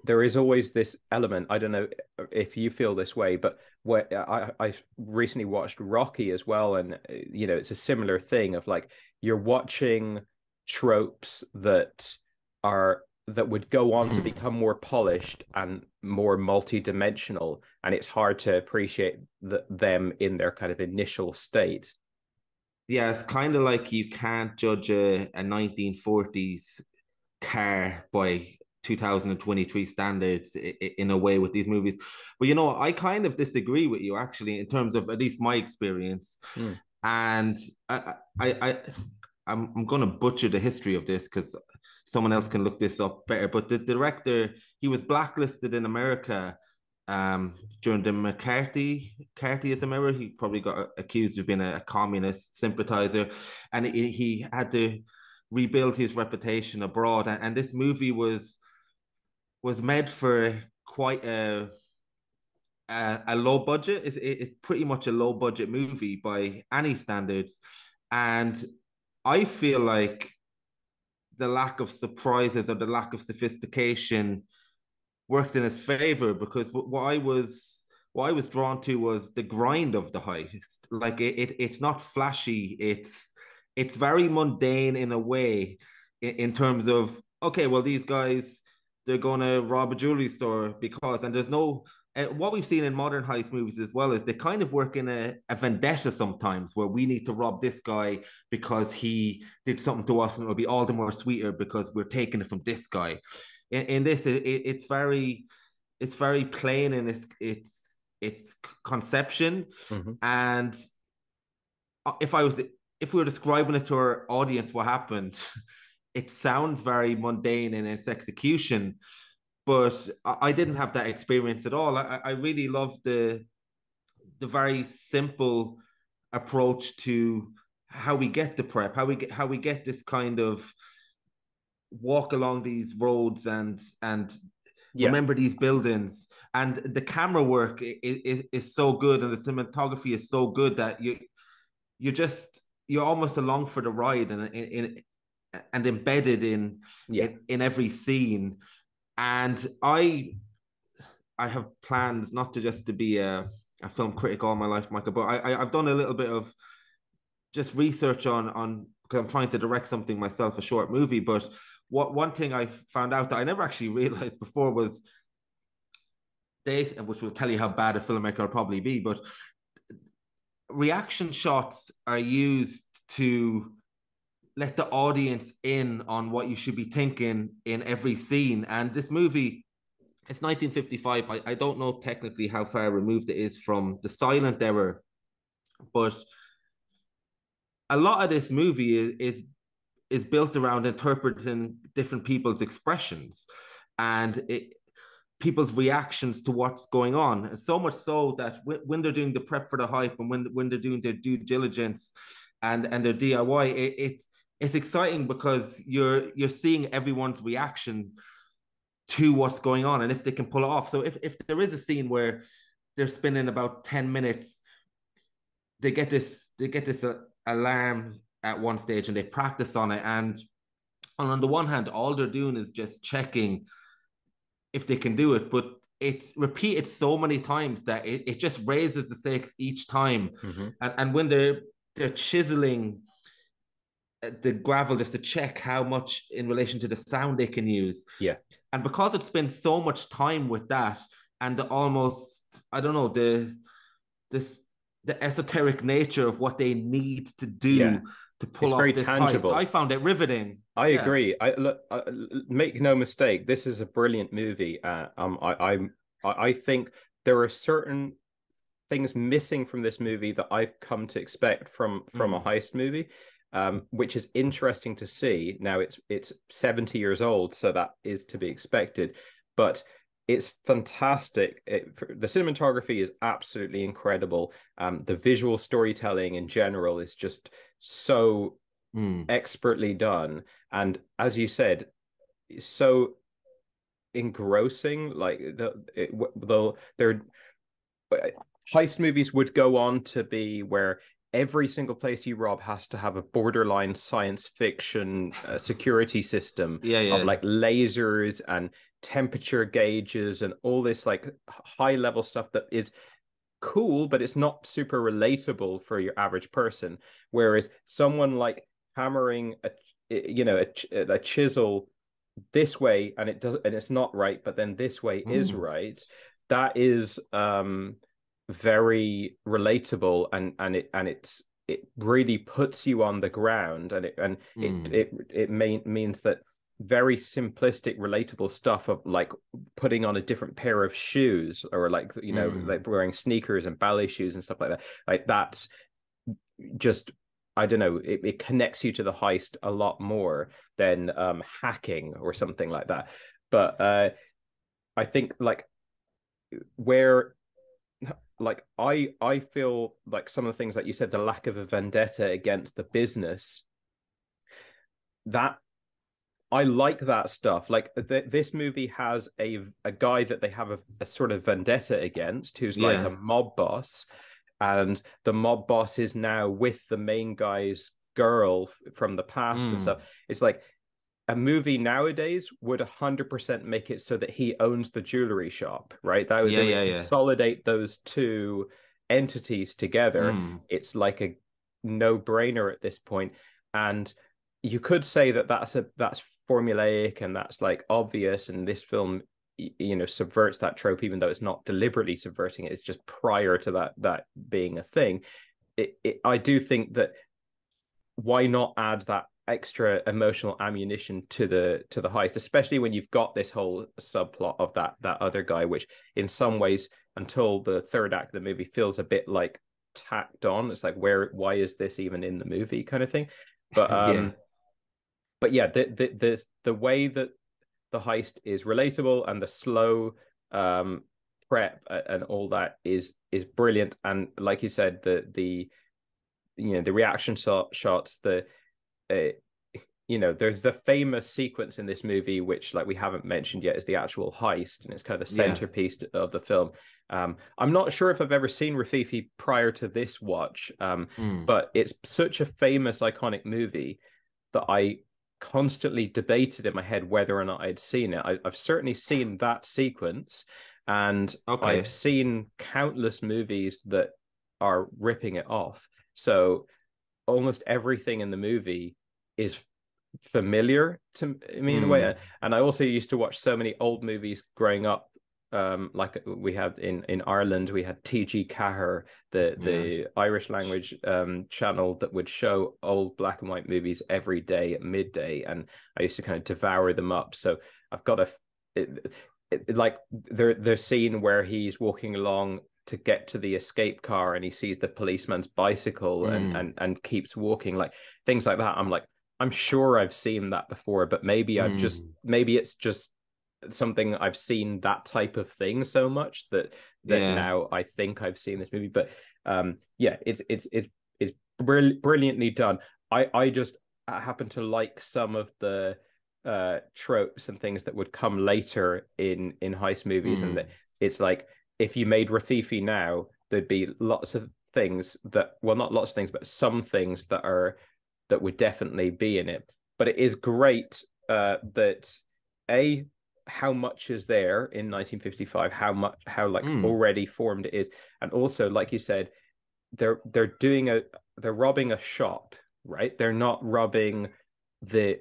there is always this element. I don't know if you feel this way, but I recently watched Rocky as well, and it's a similar thing of like you're watching tropes that would go on to become more polished and more multi-dimensional, and it's hard to appreciate them in their kind of initial state. Yeah, it's kind of like you can't judge a 1940s car by 2023 standards in a way with these movies. But I kind of disagree with you actually in terms of at least my experience. And I'm going to butcher the history of this because someone else can look this up better. But the director, he was blacklisted in America during the McCarthyism era. He probably got accused of being a communist sympathizer, and he had to rebuild his reputation abroad. And this movie was made for quite a low budget. It's pretty much a low budget movie by any standards, and I feel like the lack of surprises or the lack of sophistication worked in his favor, because what I was drawn to was the grind of the heist. Like it's not flashy. It's very mundane in a way, in terms of, okay, well, these guys, they're going to rob a jewelry store because, and there's no, what we've seen in modern heist movies as well is they kind of work in a vendetta sometimes, where we need to rob this guy because he did something to us, and it'll be all the more sweeter because we're taking it from this guy. In this, it's very plain in its conception. And if we were describing it to our audience, what happened, it sounds very mundane in its execution, but I didn't have that experience at all. I really loved the very simple approach to how we get the prep, how we get this kind of walk along these roads and remember these buildings, and the camera work is so good, and the cinematography is so good that you're almost along for the ride, and embedded in every scene. And I have plans not to just to be a film critic all my life, Michael, but I've done a little bit of just research on because I'm trying to direct something myself, a short movie. But one thing I found out that I never actually realized before was which will tell you how bad a filmmaker will probably be, but reaction shots are used to let the audience in on what you should be thinking in every scene. And this movie, it's 1955. I don't know technically how far removed it is from the silent era, but a lot of this movie is built around interpreting different people's expressions and people's reactions to what's going on. And so much so that when they're doing the prep for the hype, and when they're doing their due diligence and their DIY, it's exciting because you're seeing everyone's reaction to what's going on, and if they can pull it off. So if there is a scene where they're spending about 10 minutes, they get this alarm at one stage, and they practice on it, and on the one hand, all they're doing is just checking if they can do it, but it's repeated so many times that it just raises the stakes each time. And when they're chiseling the gravel just to check how much in relation to the sound they can use. Yeah. And because it spends so much time with that, and the almost, I don't know, the esoteric nature of what they need to do to pull off this tangible heist, I found it riveting. I agree. Make no mistake, this is a brilliant movie. I think there are certain things missing from this movie that I've come to expect from a heist movie. Which is interesting to see. Now it's 70 years old, so that is to be expected, but it's fantastic. The cinematography is absolutely incredible. The visual storytelling in general is just so expertly done, and as you said, so engrossing. Like their heist movies would go on to be where every single place you rob has to have a borderline science fiction security system of like lasers and temperature gauges and all this like high level stuff that is cool, but it's not super relatable for your average person. Whereas someone like hammering a chisel this way, and it's not right, but then this way is right. That is very relatable, and it really puts you on the ground, and it means that very simplistic relatable stuff of like putting on a different pair of shoes, or like like wearing sneakers and ballet shoes and stuff like that, like that's just, I don't know, it connects you to the heist a lot more than hacking or something like that. But I think like where like I feel like some of the things that you said, the lack of a vendetta against the business, that I like that stuff. Like this movie has a guy that they have a sort of vendetta against, who's like a mob boss, and the mob boss is now with the main guy's girl from the past and stuff. It's like a movie nowadays would 100% make it so that he owns the jewelry shop, right? That would consolidate those two entities together. It's like a no-brainer at this point. And you could say that that's formulaic and that's like obvious, and this film subverts that trope, even though it's not deliberately subverting it. It's just prior to that being a thing. I do think that why not add that extra emotional ammunition to the heist, especially when you've got this whole subplot of that other guy, which in some ways until the third act of the movie feels a bit like tacked on. It's like, why is this even in the movie kind of thing? But but yeah, the way that the heist is relatable and the slow prep and all that is brilliant. And like you said, the the reaction shots, uh, there's the famous sequence in this movie, which like we haven't mentioned yet, is the actual heist, and it's kind of the centerpiece of the film. I'm not sure if I've ever seen Rififi prior to this watch, but it's such a famous, iconic movie that I constantly debated in my head whether or not I'd seen it. I've certainly seen that sequence, and I've seen countless movies that are ripping it off. So almost everything in the movie is familiar to me in a way. And I also used to watch so many old movies growing up. Like we had in Ireland, we had TG Cahir, the Irish language channel that would show old black and white movies every day at midday, and I used to kind of devour them up. So I've got like the scene where he's walking along to get to the escape car and he sees the policeman's bicycle and keeps walking, like things like that. I'm sure I've seen that before, but maybe maybe it's just something I've seen, that type of thing so much that now I think I've seen this movie. But it's brilliantly done. I just happen to like some of the tropes and things that would come later in heist movies, and that it's like if you made Rififi now, there'd be lots of things that, well, not lots of things, but some things that would definitely be in it. But it is great that how much is there in 1955, how already formed it is, and also, like you said, they're robbing a shop, right? They're not robbing the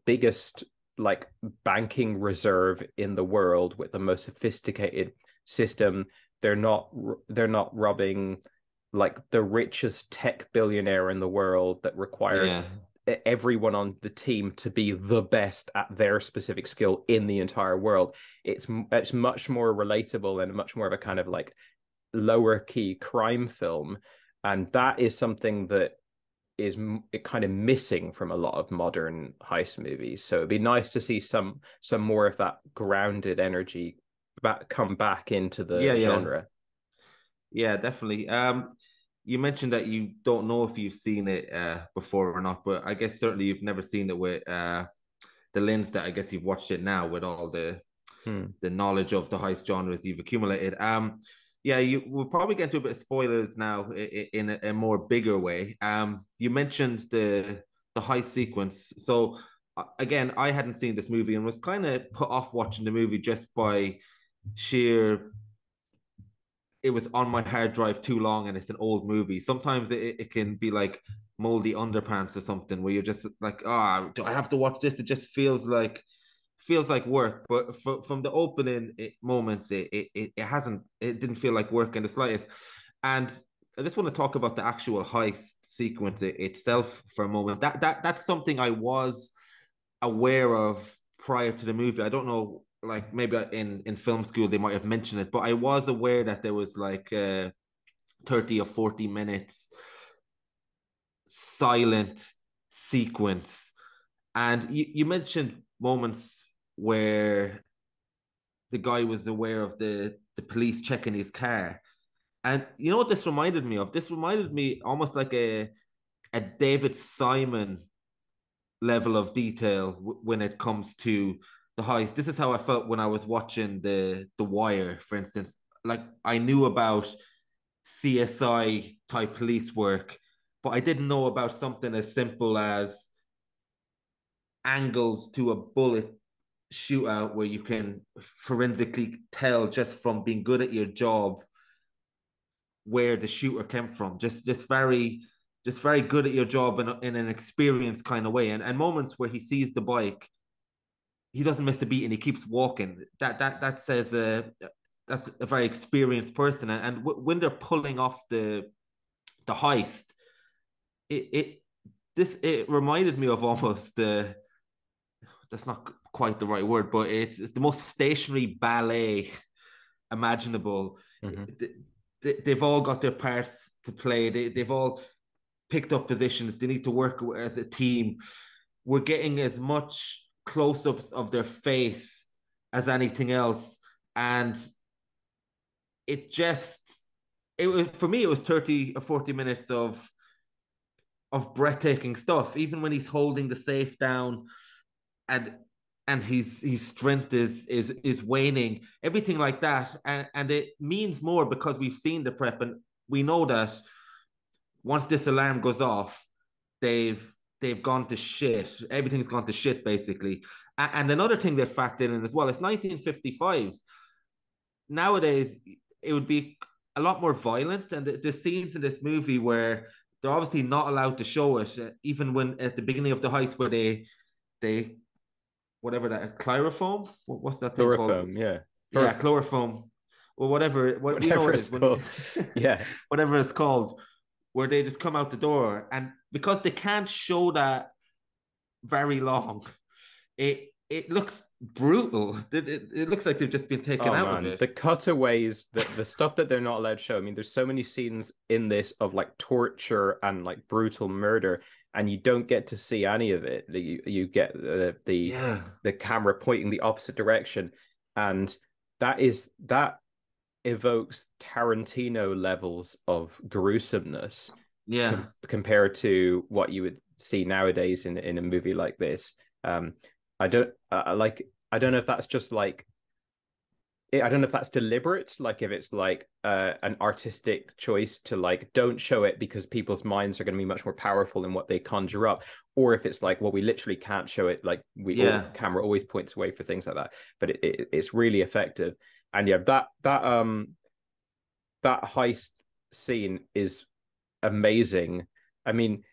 biggest like banking reserve in the world with the most sophisticated system. They're not robbing like the richest tech billionaire in the world that requires everyone on the team to be the best at their specific skill in the entire world. It's much more relatable and much more of a kind of like lower key crime film, and that is something that is kind of missing from a lot of modern heist movies. So it'd be nice to see some more of that grounded energy come back into the genre. Yeah, definitely. You mentioned that you don't know if you've seen it before or not, but I guess certainly you've never seen it with the lens that I guess you've watched it now with all the knowledge of the heist genres you've accumulated. We'll probably get into a bit of spoilers now in a more bigger way. You mentioned the heist sequence. So again, I hadn't seen this movie and was kind of put off watching the movie just by sheer, it was on my hard drive too long and it's an old movie. Sometimes it can be like Moldy Underpants or something where you're just like, do I have to watch this? It just feels like work. But from the opening moments, it didn't feel like work in the slightest. And I just want to talk about the actual heist sequence itself for a moment. That's something I was aware of prior to the movie. I don't know, like maybe in film school they might have mentioned it, but I was aware that there was like 30 or 40 minutes silent sequence. And you mentioned moments where the guy was aware of the police checking his car. And you know what this reminded me of? This reminded me almost like a David Simon level of detail when it comes to the heist. This is how I felt when I was watching the Wire, for instance. Like I knew about CSI type police work, but I didn't know about something as simple as angles to a bullet shootout where you can forensically tell just from being good at your job where the shooter came from. Just very good at your job in an experienced kind of way. And moments where he sees the bike, he doesn't miss a beat and he keeps walking. That says that's a very experienced person. And when they're pulling off the heist, it reminded me of almost that's not quite the right word, but it's the most stationary ballet imaginable. They've all got their parts to play. They've all picked up positions. They need to work as a team. We're getting as much close-ups of their face as anything else, and it just it was, for me, it was 30 or 40 minutes of breathtaking stuff. Even when he's holding the safe down, and his strength is waning, everything like that, and it means more because we've seen the prep, and we know that once this alarm goes off, they've gone to shit. Everything's gone to shit, basically. And another thing they factored in as well, it's 1955. Nowadays, it would be a lot more violent, and the scenes in this movie where they're obviously not allowed to show it, even when at the beginning of the heist where they whatever that chloroform, what's that thing Chloroform, called? yeah, Chloroform, or whatever we know whatever it it's is called. Yeah, whatever it's called, where they just come out the door, and because they can't show that very long, it looks brutal. It looks like they've just been taken oh out of man, it. the cutaways, the stuff that they're not allowed to show. I mean, there's so many scenes in this of like torture and like brutal murder, and you don't get to see any of it. You get the camera pointing the opposite direction, and that evokes Tarantino levels of gruesomeness compared to what you would see nowadays in a movie like this. I don't I don't know if that's just like I don't know if that's deliberate, like if it's like an artistic choice to like don't show it because people's minds are going to be much more powerful in what they conjure up, or if it's like, well, we literally can't show it, like camera always points away for things like that, but it's really effective. And yeah, that heist scene is amazing. I mean,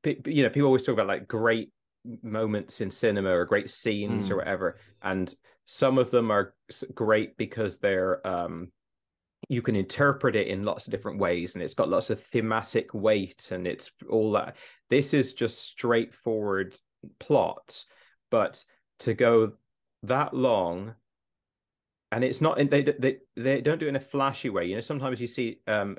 you know, people always talk about like great moments in cinema or great scenes or whatever, and some of them are great because they're you can interpret it in lots of different ways, and it's got lots of thematic weight, and it's all that. This is just straightforward plot, but to go that long, and it's not they don't do it in a flashy way. You know, sometimes you see a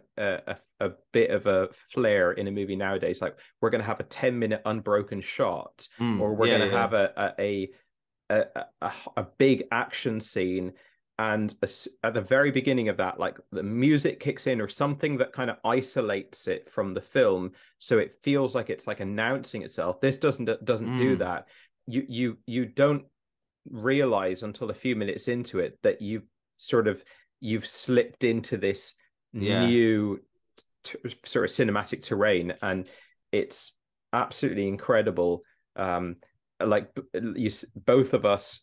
bit of a flare in a movie nowadays, like we're going to have a 10-minute unbroken shot, or we're going to have a big action scene, and at the very beginning of that, like the music kicks in or something that kind of isolates it from the film, so it feels like it's like announcing itself. This doesn't do that. You don't realize until a few minutes into it that you've slipped into this new sort of cinematic terrain, and it's absolutely incredible. Like both of us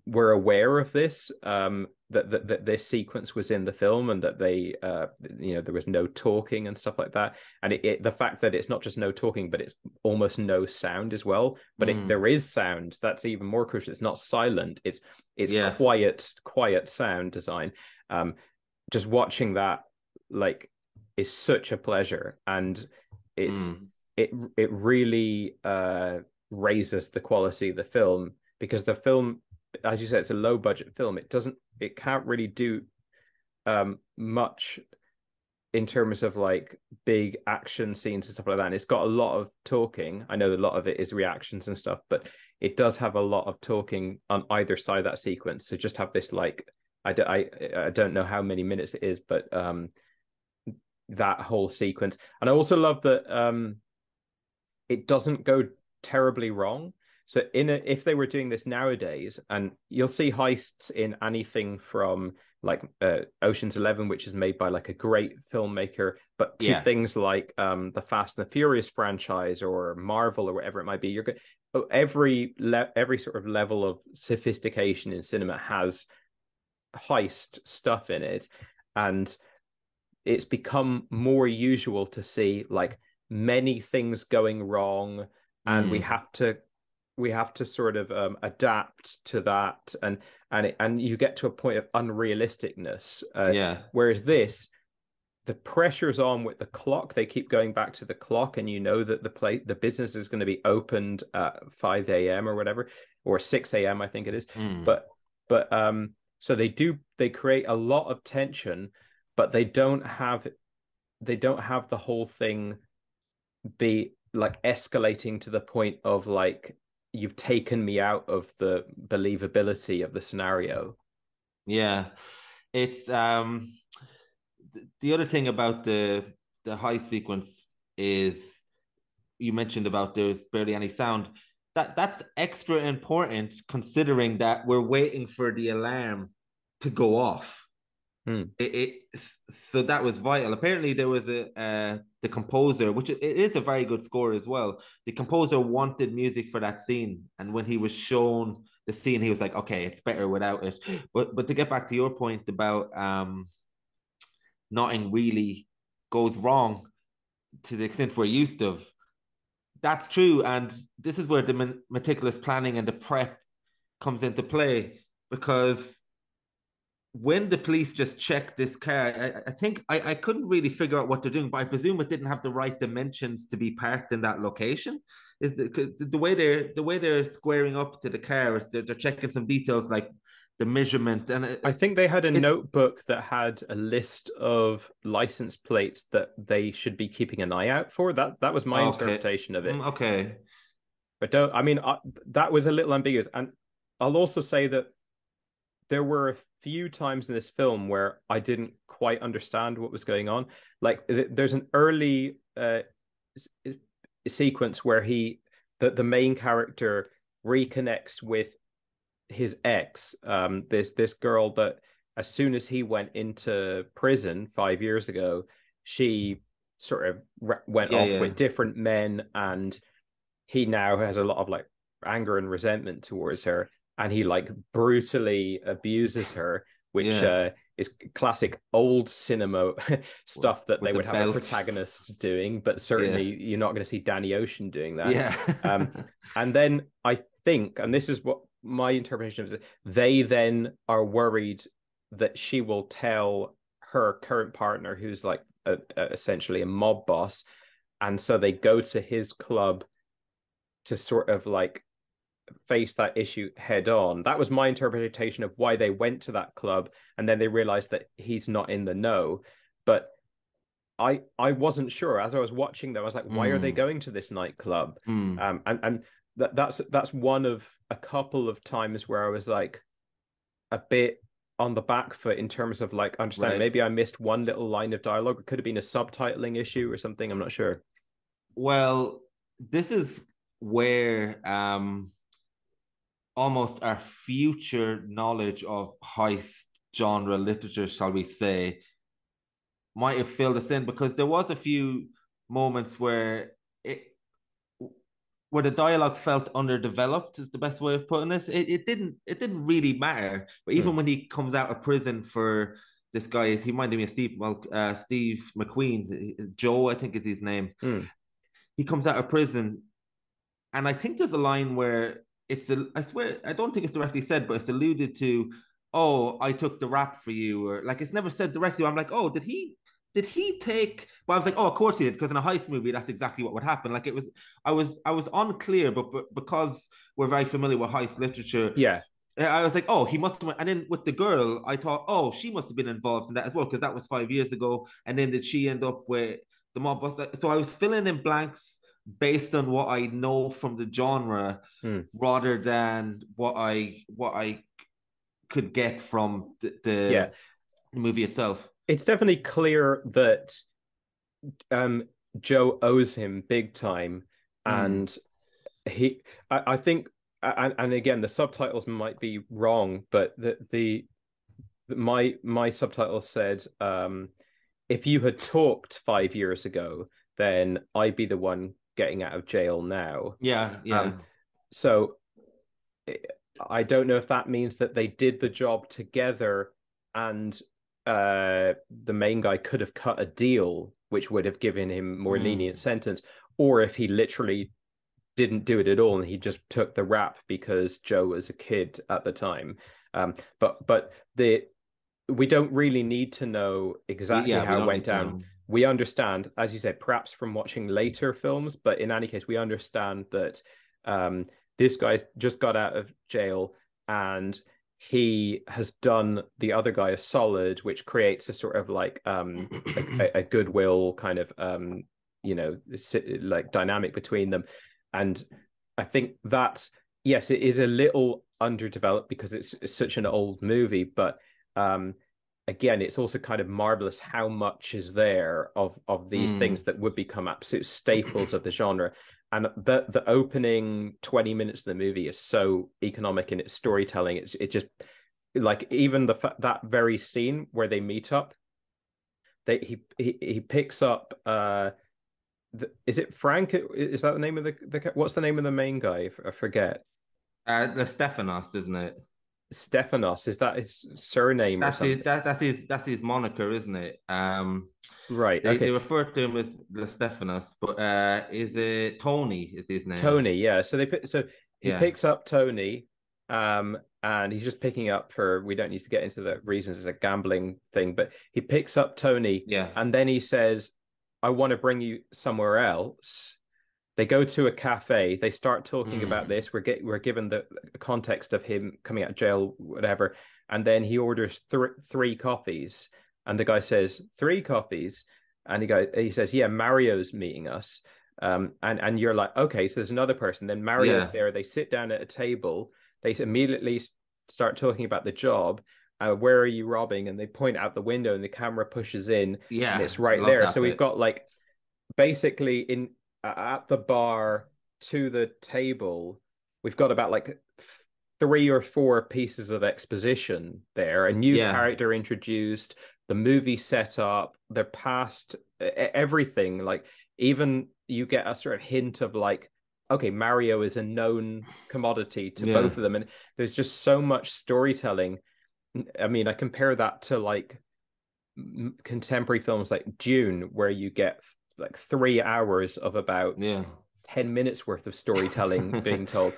were aware of this, that this sequence was in the film, and that they there was no talking and stuff like that, and the fact that it's not just no talking, but it's almost no sound as well, but there is sound. That's even more crucial. It's not silent, it's quiet sound design. Just watching that like is such a pleasure, and it really raises the quality of the film, because the film, as you said, it's a low budget film. It can't really do much in terms of like big action scenes and stuff like that. And it's got a lot of talking. I know a lot of it is reactions and stuff, but it does have a lot of talking on either side of that sequence. So just have this like I don't know how many minutes it is, but that whole sequence. And I also love that it doesn't go terribly wrong. So if they were doing this nowadays, and you'll see heists in anything from like Ocean's 11, which is made by like a great filmmaker, but to things like the Fast and the Furious franchise or Marvel or whatever it might be, you're good. Every sort of level of sophistication in cinema has heist stuff in it, and it's become more usual to see like many things going wrong, and we have to sort of adapt to that, and you get to a point of unrealisticness. Whereas this, the pressure's on with the clock. They keep going back to the clock, and you know that the business is going to be opened at 5 a.m. or whatever, or 6 a.m. I think it is. But so they create a lot of tension, but they don't have the whole thing be like escalating to the point of like, you've taken me out of the believability of the scenario. Yeah, it's the other thing about the high sequence is, you mentioned about there's barely any sound. That's extra important considering that we're waiting for the alarm to go off. So that was vital. Apparently, there was the composer, which it is a very good score as well. The composer wanted music for that scene, and when he was shown the scene, he was like, "Okay, it's better without it." But to get back to your point about nothing really goes wrong to the extent we're used to. That's true, and this is where the meticulous planning and the prep comes into play, because when the police just checked this car, I think I couldn't really figure out what they're doing, but I presume it didn't have the right dimensions to be parked in that location. Is the way they're squaring up to the car is they're checking some details like the measurement, and I think they had a notebook that had a list of license plates that they should be keeping an eye out for. That was my interpretation of it. Okay, but that was a little ambiguous, and I'll also say that there were a few times in this film where I didn't quite understand what was going on. Like there's an early sequence where the main character reconnects with his ex, this girl that as soon as he went into prison 5 years ago, she sort of went off with different men, and he now has a lot of like anger and resentment towards her, and he like brutally abuses her, which is classic old cinema stuff that they would have a protagonist doing, but certainly you're not going to see Danny Ocean doing that. And then I think, and this is what my interpretation is, they then are worried that she will tell her current partner, who's like essentially a mob boss, and so they go to his club to sort of like face that issue head on. That was my interpretation of why they went to that club, and then they realized that he's not in the know. But I wasn't sure as I was watching them. I was like, why are they going to this nightclub? And that's one of a couple of times where I was like a bit on the back foot in terms of like understanding. Maybe I missed one little line of dialogue. It could have been a subtitling issue or something. I'm not sure. Well, this is where almost our future knowledge of heist genre literature, shall we say, might have filled us in, because there was a few moments where the dialogue felt underdeveloped, is the best way of putting it. It didn't really matter. But even when he comes out of prison for this guy, he reminded me of Steve McQueen, Joe, I think is his name. He comes out of prison, and I think there's a line where I swear, I don't think it's directly said, but it's alluded to, "Oh, I took the rap for you," or like it's never said directly. I'm like, oh, did he take? Well, I was like, oh, of course he did, because in a heist movie, that's exactly what would happen. Like it was, I was unclear, but because we're very familiar with heist literature, I was like, oh, he must have. And then with the girl, I thought, oh, she must have been involved in that as well, because that was 5 years ago. And then did she end up with the mob boss? So I was filling in blanks based on what I know from the genre, rather than what I could get from the movie itself. It's definitely clear that Joe owes him big time, and I think, and again, the subtitles might be wrong, but my subtitles said, if you had talked 5 years ago, then I'd be the one getting out of jail now. So I don't know if that means that they did the job together, and the main guy could have cut a deal which would have given him more lenient sentence, or if he literally didn't do it at all and he just took the rap because Joe was a kid at the time. But we don't really need to know exactly how it went down. We understand, as you said, perhaps from watching later films, but in any case, we understand that this guy's just got out of jail and he has done the other guy a solid, which creates a sort of like a goodwill kind of like dynamic between them. And I think that, yes, it is a little underdeveloped because it's such an old movie, but again, it's also kind of marvelous how much is there of these things that would become absolute staples of the genre. And the opening 20 minutes of the movie is so economic in its storytelling. It just, like, even that very scene where they meet up, he picks up is it Frank? Is that the name of the what's the name of the main guy? I forget. The Stephanos, isn't it? Stephanos, is that his surname or something? That's his moniker, isn't it? Right. They Okay. refer to him as the Stephanos, but is it Tony? Is his name? Tony. Yeah. He Yeah, picks up Tony, and he's just picking up for, we don't need to get into the reasons, it's a gambling thing, but he picks up Tony, yeah, and then he says, "I want to bring you somewhere else." They go to a cafe. They start talking about this. We're given the context of him coming out of jail, whatever, and then he orders three coffees, and the guy says, "Three coffees," and he says, "Yeah, Mario's meeting us," and you're like, okay, so there's another person. Then Mario's yeah, there. They sit down at a table. They immediately start talking about the job. Where are you robbing? And they point out the window, and the camera pushes in, and yeah. it's I right love there. that So we've bit. got, like, basically in at the bar to the table, we've got about like 3 or 4 pieces of exposition there, a new Yeah, character introduced, the movie set up, their past, everything. Like, even you get a sort of hint of, like, okay, Mario is a known commodity to yeah, both of them, and there's just so much storytelling. I mean, I compare that to, like, contemporary films like Dune, where you get like 3 hours of about yeah, 10 minutes worth of storytelling being told.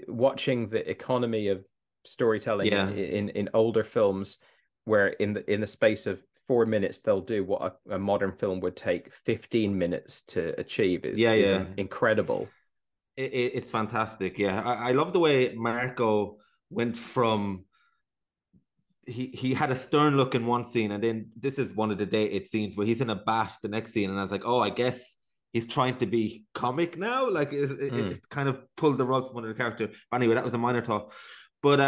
Watching the economy of storytelling yeah, in older films, where in the space of 4 minutes they'll do what a modern film would take 15 minutes to achieve, yeah, is yeah. incredible. It's fantastic. Yeah, I love the way Marco went from he had a stern look in one scene, and then this is one of the dated scenes where he's in a bath the next scene, and I was like, oh, I guess he's trying to be comic now. Like Mm. it's kind of pulled the rug from under the character. But anyway, that was a minor thought. But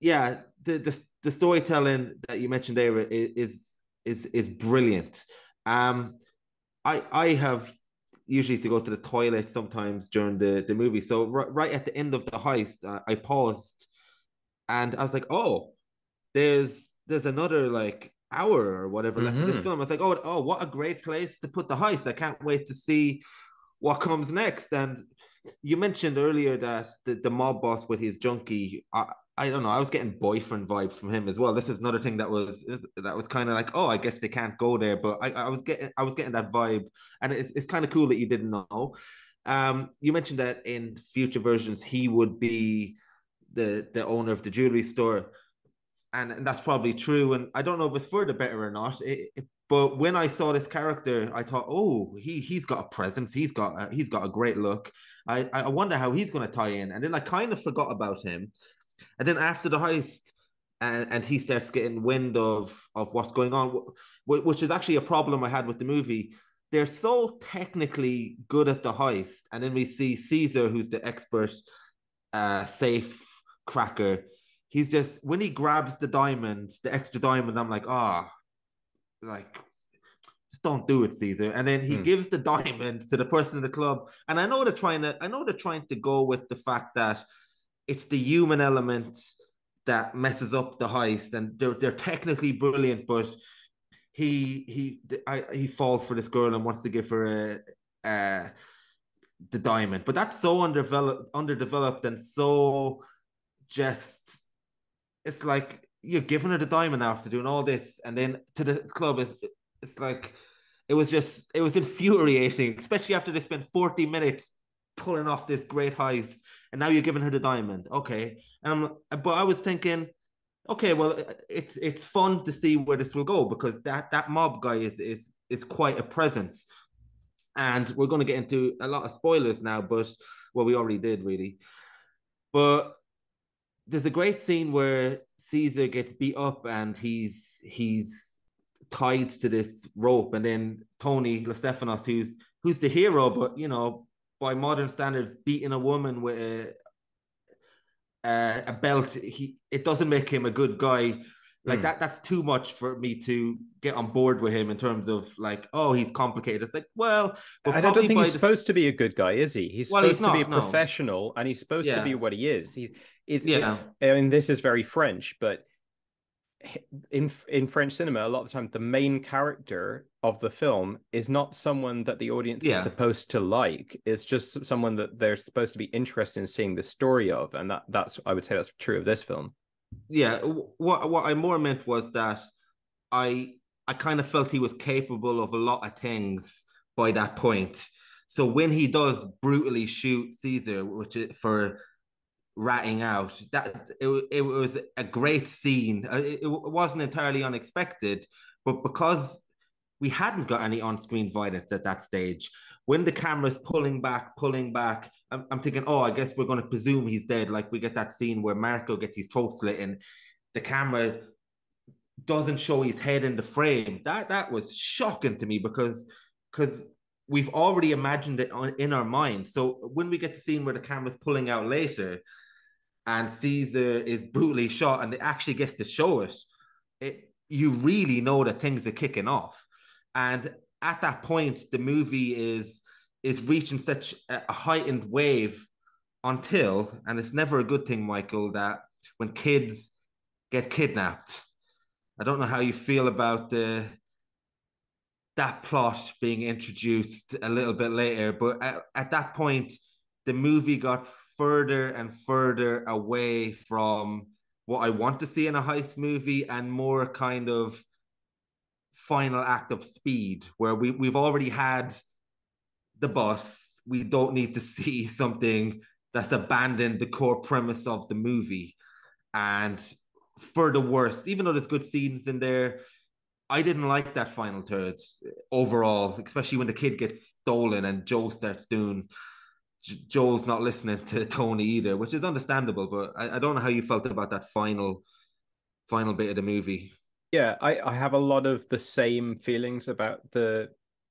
yeah, the storytelling that you mentioned there is brilliant. Um, I have usually to go to the toilet sometimes during the movie. So right at the end of the heist, I paused and I was like, oh, there's another like hour or whatever left of this Hmm. film. I was like, oh, what a great place to put the heist. I can't wait to see what comes next. And you mentioned earlier that the mob boss with his junkie, I don't know, I was getting boyfriend vibes from him as well. This is another thing that was kind of like, oh, I guess they can't go there, but I was getting that vibe, and it's kind of cool that you didn't know. You mentioned that in future versions he would be the owner of the jewelry store, and that's probably true. And I don't know if it's for the better or not. But when I saw this character, I thought, oh, he's got a presence. He's got a great look. I wonder how he's going to tie in. And then I kind of forgot about him. And then after the heist, and he starts getting wind of what's going on, which is actually a problem I had with the movie. They're so technically good at the heist, and then we see Caesar, who's the expert safe cracker. He's just, when he grabs the diamond, the extra diamond, I'm like, like, just don't do it, Caesar. And then he Mm. gives the diamond to the person in the club. And I know they're trying to go with the fact that it's the human element that messes up the heist, and they're technically brilliant, but he falls for this girl and wants to give her the diamond. But that's so underdeveloped, and so just, it's like you're giving her the diamond after doing all this, and then to the club is, it's like, it was infuriating, especially after they spent 40 minutes pulling off this great heist, and now you're giving her the diamond. Okay, but I was thinking, okay, well, it's fun to see where this will go, because that mob guy is quite a presence, and we're going to get into a lot of spoilers now, but well, we already did really, but there's a great scene where Caesar gets beat up and he's tied to this rope, and then Tony Lestefanos, who's the hero, but by modern standards, beating a woman with a belt, it doesn't make him a good guy. Like that's too much for me to get on board with him in terms of like, oh, he's complicated. It's like, well, but I don't think he's supposed to be a good guy, is he? He's supposed to be a professional, and he's supposed to be what he is. I mean, this is very French, but in French cinema, a lot of the time, the main character of the film is not someone that the audience is supposed to like. It's just someone that they're supposed to be interested in seeing the story of, and that's I would say that's true of this film. Yeah, what I more meant was that I kind of felt he was capable of a lot of things by that point. So when he does brutally shoot Caesar, which is for ratting out, that it was a great scene. It wasn't entirely unexpected, but because we hadn't got any on-screen violence at that stage, when the camera's pulling back, I'm thinking, oh, I guess we're going to presume he's dead. Like we get that scene where Marco gets his throat slit and the camera doesn't show his head in the frame. That was shocking to me because we've already imagined it in our mind. So when we get the scene where the camera's pulling out later and Caesar is brutally shot and it actually gets to show it, you really know that things are kicking off. And at that point, the movie is reaching such a heightened wave until, and it's never a good thing, Michael, that when kids get kidnapped. I don't know how you feel about that plot being introduced a little bit later, but at that point, the movie got further and further away from what I want to see in a heist movie and more kind of final act of Speed, where we've already had the bus. We don't need to see something that's abandoned the core premise of the movie. And for the worst, even though there's good scenes in there, I didn't like that final third overall, especially when the kid gets stolen and Joe starts doing. Joel's not listening to Tony either, which is understandable, but I don't know how you felt about that final bit of the movie. Yeah, I have a lot of the same feelings about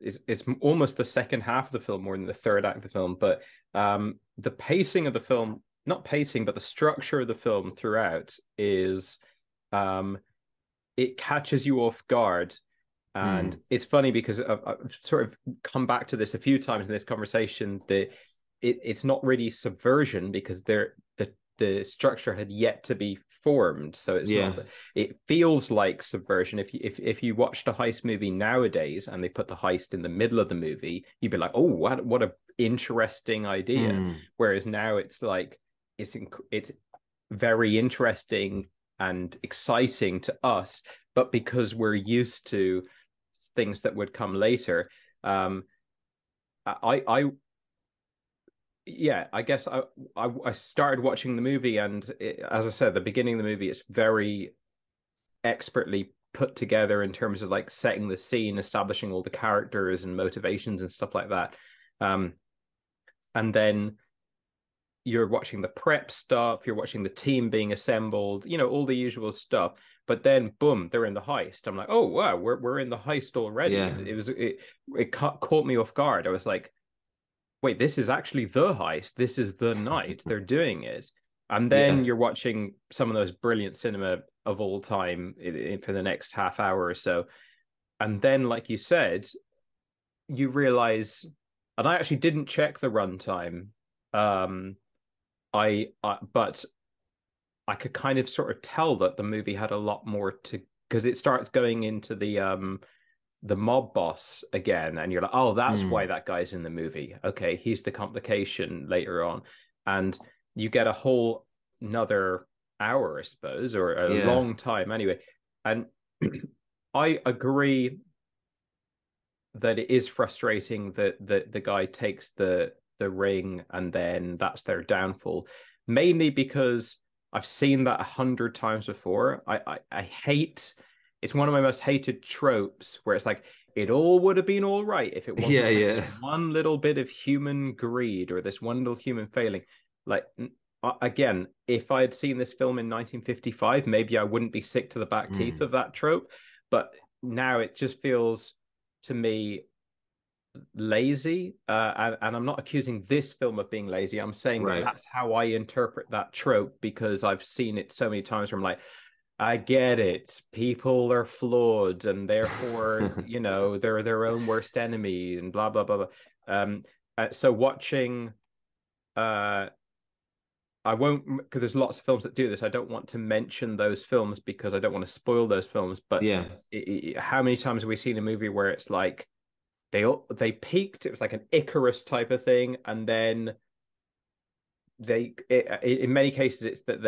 it's almost the second half of the film more than the third act of the film, but the pacing of the film, not pacing, but the structure of the film throughout is it catches you off guard. And it's funny because I've sort of come back to this a few times in this conversation that it's not really subversion because the structure had yet to be formed, so it's not. It feels like subversion. If you watched a heist movie nowadays and they put the heist in the middle of the movie, you'd be like, oh, what a interesting idea. Whereas now it's like it's very interesting and exciting to us, but because we're used to things that would come later, I guess I started watching the movie, and as I said, the beginning of the movie is very expertly put together in terms of like setting the scene, establishing all the characters and motivations and stuff like that. And then you're watching the prep stuff, you're watching the team being assembled, all the usual stuff. But then, boom, they're in the heist. I'm like, oh wow, we're in the heist already. It caught me off guard. I was like, wait, this is actually the heist. This is the night. They're doing it. And then you're watching some of those brilliant cinema of all time for the next half hour or so. And then, like you said, you realize, and I actually didn't check the runtime. But I could kind of sort of tell that the movie had a lot more to, because it starts going into the mob boss again, and you're like, oh, that's why that guy's in the movie. Okay, he's the complication later on, and you get a whole another hour, I suppose, or a long time anyway. And I agree that it is frustrating that the guy takes the ring and then that's their downfall, mainly because I've seen that 100 times before. I hate. It's one of my most hated tropes where it's like, it all would have been all right if it wasn't this one little bit of human greed or this one little human failing. Like, again, if I had seen this film in 1955, maybe I wouldn't be sick to the back teeth of that trope. But now it just feels to me lazy, and I'm not accusing this film of being lazy. I'm saying that that's how I interpret that trope, because I've seen it so many times where I'm like, I get it, people are flawed and therefore you know they're their own worst enemy and blah blah blah blah. So watching I won't, because there's lots of films that do this. I don't want to mention those films because I don't want to spoil those films. But yeah, how many times have we seen a movie where it's like they peaked? It was like an Icarus type of thing, and then in many cases it's that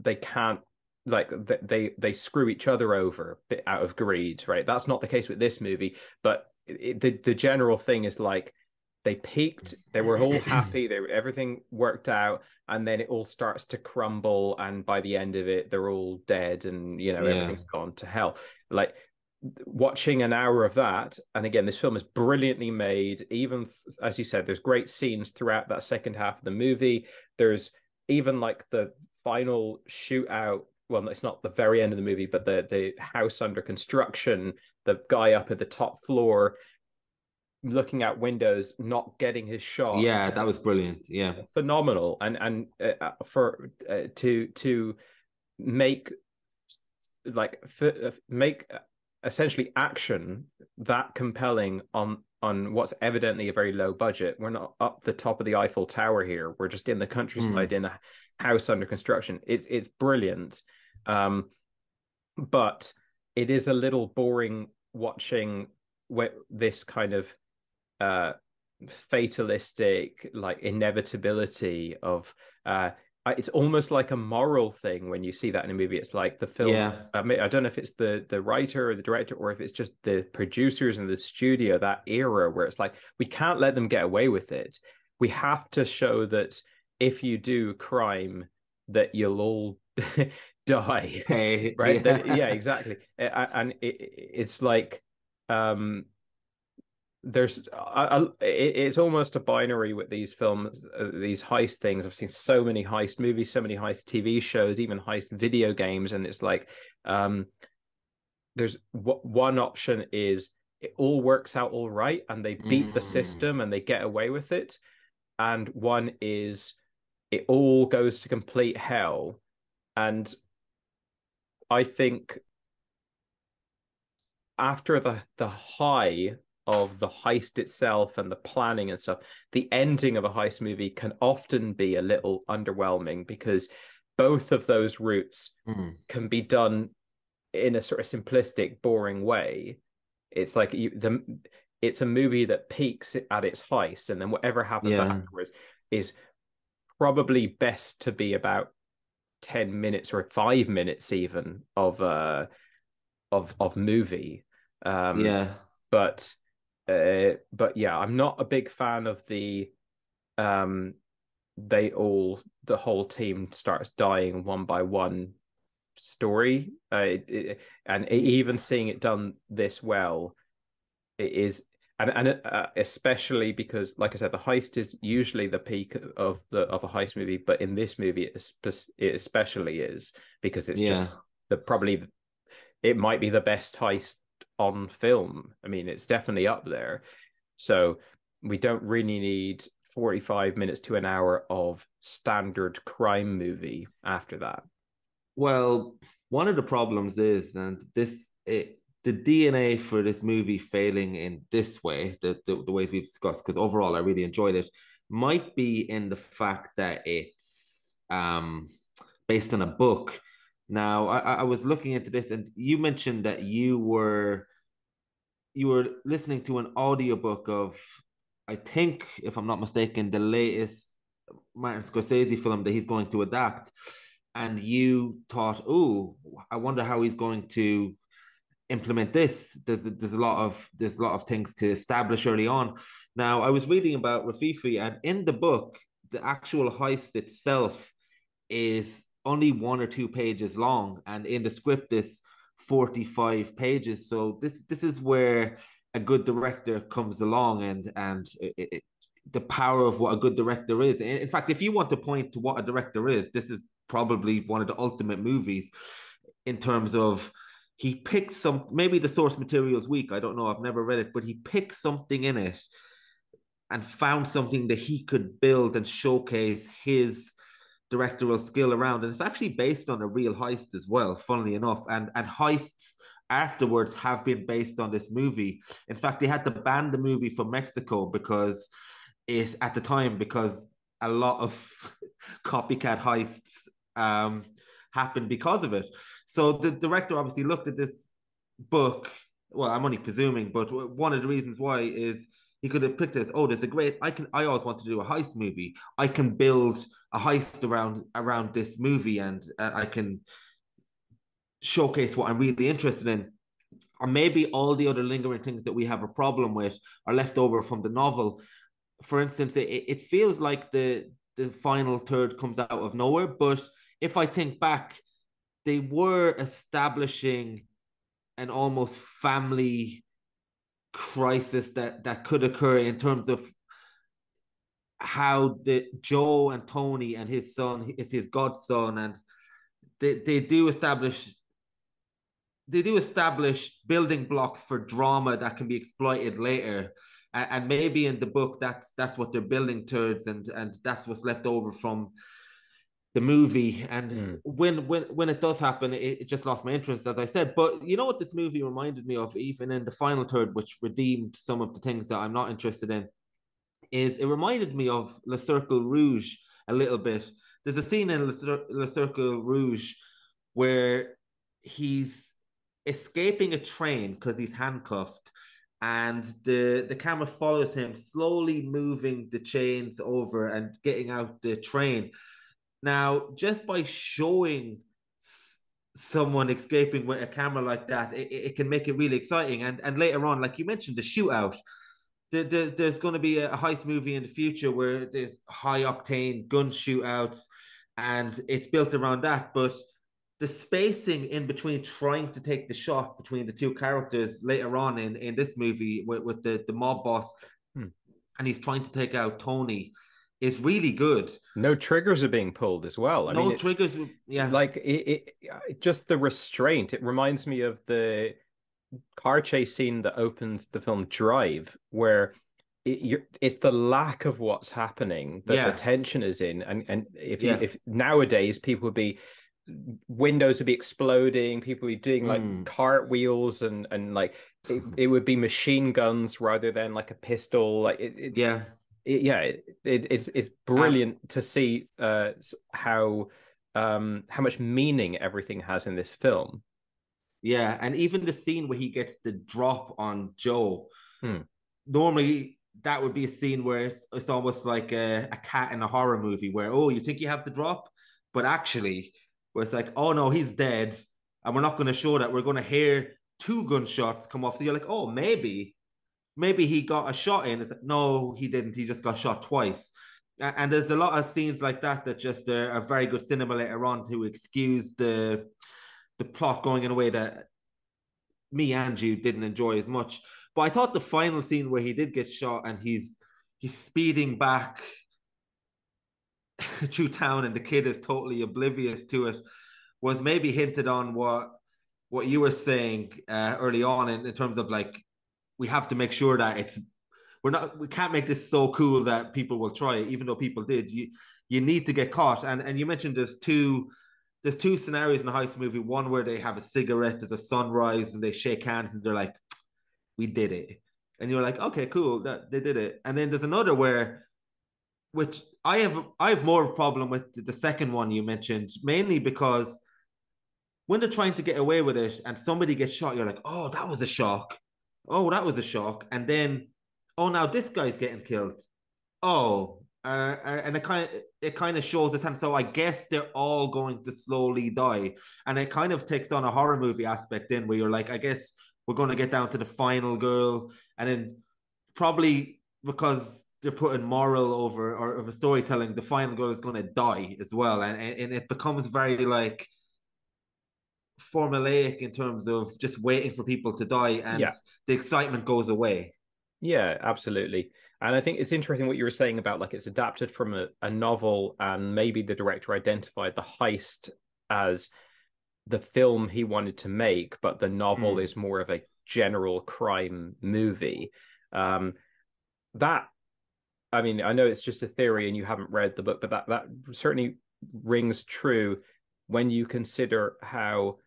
they can't, like they screw each other over out of greed, right? That's not the case with this movie, but the general thing is like they peaked, they were all happy, everything worked out, and then it all starts to crumble, and by the end of it they're all dead, and you know everything's gone to hell. Like watching an hour of that, and again this film is brilliantly made, even as you said, there's great scenes throughout that second half of the movie. There's even like the final shootout, well it's not the very end of the movie, but the house under construction, the guy up at the top floor looking out windows, not getting his shot. Yeah, that was brilliant. Yeah, phenomenal. And for to make make essentially action that compelling on what's evidently a very low budget. We're not up the top of the Eiffel Tower here. We're just in the countryside in a house under construction. It's brilliant, but it is a little boring watching this kind of fatalistic like inevitability of it's almost like a moral thing when you see that in a movie. It's like the film, I don't know if it's the writer or the director, or if it's just the producers and the studio, that era where it's like, we can't let them get away with it. We have to show that if you do crime that you'll all die. Hey, right? Exactly. And it's like it's almost a binary with these films, these heist things. I've seen so many heist movies, so many heist TV shows, even heist video games, and it's like there's one option is it all works out all right and they beat the system and they get away with it, and one is it all goes to complete hell. And I think after the high of the heist itself and the planning and stuff, the ending of a heist movie can often be a little underwhelming, because both of those routes can be done in a sort of simplistic, boring way. It's like it's a movie that peaks at its heist, and then whatever happens afterwards is probably best to be about 10 minutes or 5 minutes even of movie. But yeah, I'm not a big fan of the whole team starts dying one by one story. And even seeing it done this well, it is, and especially because, like I said, the heist is usually the peak of a heist movie, but in this movie it especially is, because it's just it might be the best heist on film. I mean, it's definitely up there. So we don't really need 45 minutes to an hour of standard crime movie after that. Well, one of the problems is, and the DNA for this movie failing in this way, the ways we've discussed, because overall I really enjoyed it, might be in the fact that it's based on a book. Now, I was looking into this, and you mentioned that you were listening to an audiobook of, I think, if I'm not mistaken, the latest Martin Scorsese film that he's going to adapt. And you thought, oh, I wonder how he's going to implement this. There's a lot of things to establish early on. Now, I was reading about Rififi, and in the book, the actual heist itself is only 1 or 2 pages long, and in the script is 45 pages. So this is where a good director comes along, and the power of what a good director is. In fact, if you want to point to what a director is, this is probably one of the ultimate movies in terms of he picked maybe the source material is weak. I don't know. I've never read it, but he picked something in it and found something that he could build and showcase his directorial skill around. And it's actually based on a real heist as well, funnily enough. And heists afterwards have been based on this movie. In fact, they had to ban the movie from Mexico because at the time, because a lot of copycat heists happened because of it. So the director obviously looked at this book. Well, I'm only presuming, but one of the reasons why is he could have picked this. Oh, there's a great. I always want to do a heist movie. I can build a heist around this movie, and I can showcase what I'm really interested in. Or maybe all the other lingering things that we have a problem with are left over from the novel. For instance, it feels like the final third comes out of nowhere. But if I think back, they were establishing an almost family crisis that could occur in terms of how the Joe and Tony and his son is his godson, and they do establish building blocks for drama that can be exploited later. And maybe in the book that's what they're building towards, and that's what's left over from the movie. And when it does happen, it just lost my interest, as I said. But you know what this movie reminded me of, even in the final third, which redeemed some of the things that I'm not interested in, is it reminded me of Le Cercle Rouge a little bit. There's a scene in Le Cercle Rouge where he's escaping a train because he's handcuffed, and the camera follows him slowly moving the chains over and getting out the train. Now, just by showing someone escaping with a camera like that, it can make it really exciting. And later on, like you mentioned, the shootout, there's going to be a heist movie in the future where there's high octane gun shootouts, and it's built around that. But the spacing in between trying to take the shot between the two characters later on in this movie with the mob boss, and he's trying to take out Tony, is really good. No triggers are being pulled as well. I mean, triggers. Yeah, like it just the restraint. It reminds me of the car chase scene that opens the film Drive, where it's the lack of what's happening that the tension is in. And if nowadays people would be, windows would be exploding, people would be doing like cartwheels, and like it would be machine guns rather than like a pistol. Like it's brilliant to see how much meaning everything has in this film. Yeah, and even the scene where he gets the drop on Joe, normally that would be a scene where it's almost like a cat in a horror movie where, oh, you think you have the drop, but actually where it's like, oh no, he's dead, and we're not going to show that. We're going to hear 2 gunshots come off. So you're like, oh, maybe he got a shot in. It's like, no, he didn't. He just got shot twice. And there's a lot of scenes like that just are very good cinema later on to excuse the plot going in a way that me and you didn't enjoy as much. But I thought the final scene where he did get shot and he's speeding back through town and the kid is totally oblivious to it was maybe hinted on what you were saying early on in terms of like, we have to make sure that we can't make this so cool that people will try it, even though people did. You need to get caught. And you mentioned there's two scenarios in the heist movie. One where they have a cigarette, there's a sunrise, and they shake hands and they're like, we did it. And you're like, okay, cool, that they did it. And then there's another which I have more of a problem with the second one you mentioned, mainly because when they're trying to get away with it and somebody gets shot, you're like, oh, that was a shock. Oh, that was a shock. And then, oh, now this guy's getting killed. Oh, and it kind of shows this, and so I guess they're all going to slowly die, and it kind of takes on a horror movie aspect in where you're like, I guess we're going to get down to the final girl, and then probably because they're putting moral over or of a storytelling, the final girl is going to die as well, and it becomes very like formulaic in terms of just waiting for people to die, and the excitement goes away. Yeah, absolutely. And I think it's interesting what you were saying about like it's adapted from a novel, and maybe the director identified the heist as the film he wanted to make, but the novel Mm. is more of a general crime movie. That, I mean, I know it's just a theory and you haven't read the book, but that certainly rings true when you consider how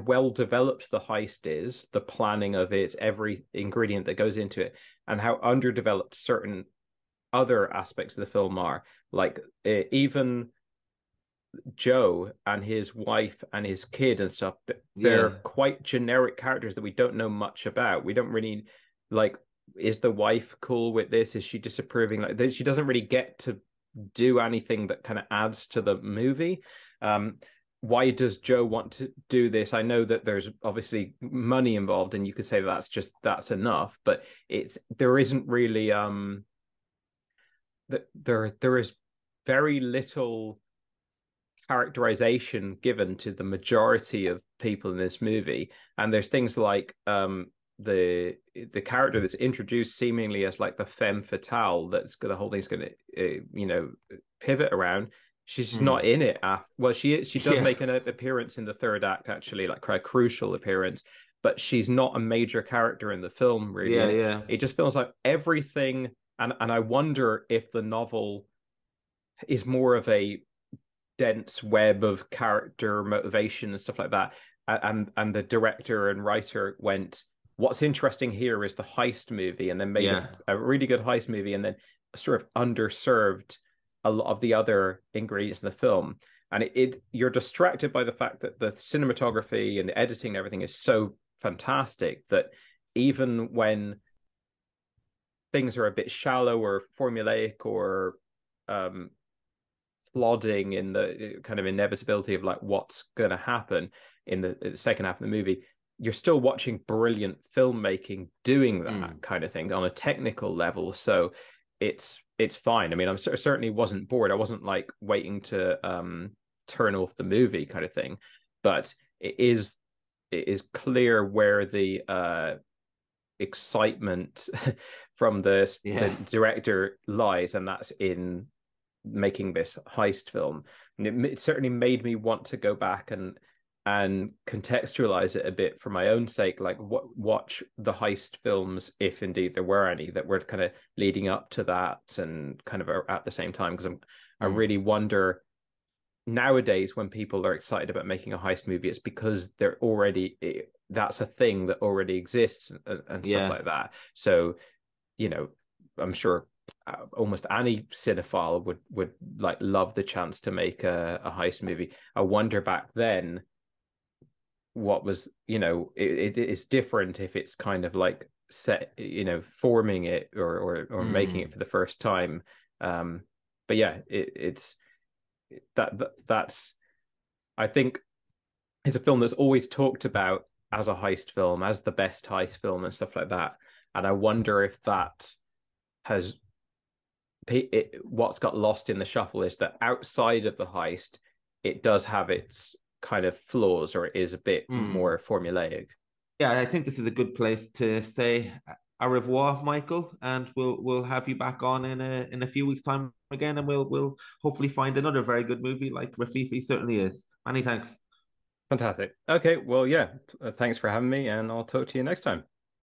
well developed the heist is, the planning of it, every ingredient that goes into it, and how underdeveloped certain other aspects of the film are. Like even Joe and his wife and his kid and stuff, they're Yeah. quite generic characters that we don't know much about. We don't really like, is the wife cool with this? Is she disapproving? Like, she doesn't really get to do anything that kind of adds to the movie. Why does Joe want to do this? I know that there's obviously money involved, and you could say that's enough, but there isn't really there is very little characterization given to the majority of people in this movie, and there's things like the character that's introduced seemingly as like the femme fatale, the whole thing's going to pivot around. She's just not in it. Well, she does make an appearance in the third act, actually, like quite a crucial appearance, but she's not a major character in the film, really. And it just feels like everything, and I wonder if the novel is more of a dense web of character motivation and stuff like that. And the director and writer went, what's interesting here is the heist movie, and then made a really good heist movie, and then sort of underserved a lot of the other ingredients in the film. And you're distracted by the fact that the cinematography and the editing and everything is so fantastic that even when things are a bit shallow or formulaic or plodding in the kind of inevitability of like what's going to happen in the second half of the movie, you're still watching brilliant filmmaking doing that kind of thing on a technical level. So it's fine. I mean, I'm certainly wasn't bored. I wasn't like waiting to turn off the movie kind of thing, but it is clear where the excitement from the director lies, and that's in making this heist film. And it certainly made me want to go back and contextualize it a bit for my own sake, like watch the heist films, if indeed there were any that were kind of leading up to that and kind of at the same time, because I really wonder nowadays when people are excited about making a heist movie, it's because they're already, that's a thing that already exists and stuff like that. So, I'm sure almost any cinephile would like love the chance to make a heist movie. I wonder back then what was, it is different if it's kind of like set, forming it or making it for the first time. But yeah, that's, I think it's a film that's always talked about as a heist film, as the best heist film and stuff like that. And I wonder if that has what's got lost in the shuffle is that outside of the heist, it does have its kind of flaws, or it is a bit more formulaic. Yeah, I think this is a good place to say au revoir, Michael, and we'll have you back on in a few weeks' time again, and we'll hopefully find another very good movie like Rififi certainly is. Many thanks. Fantastic. Okay, well, yeah, thanks for having me, and I'll talk to you next time.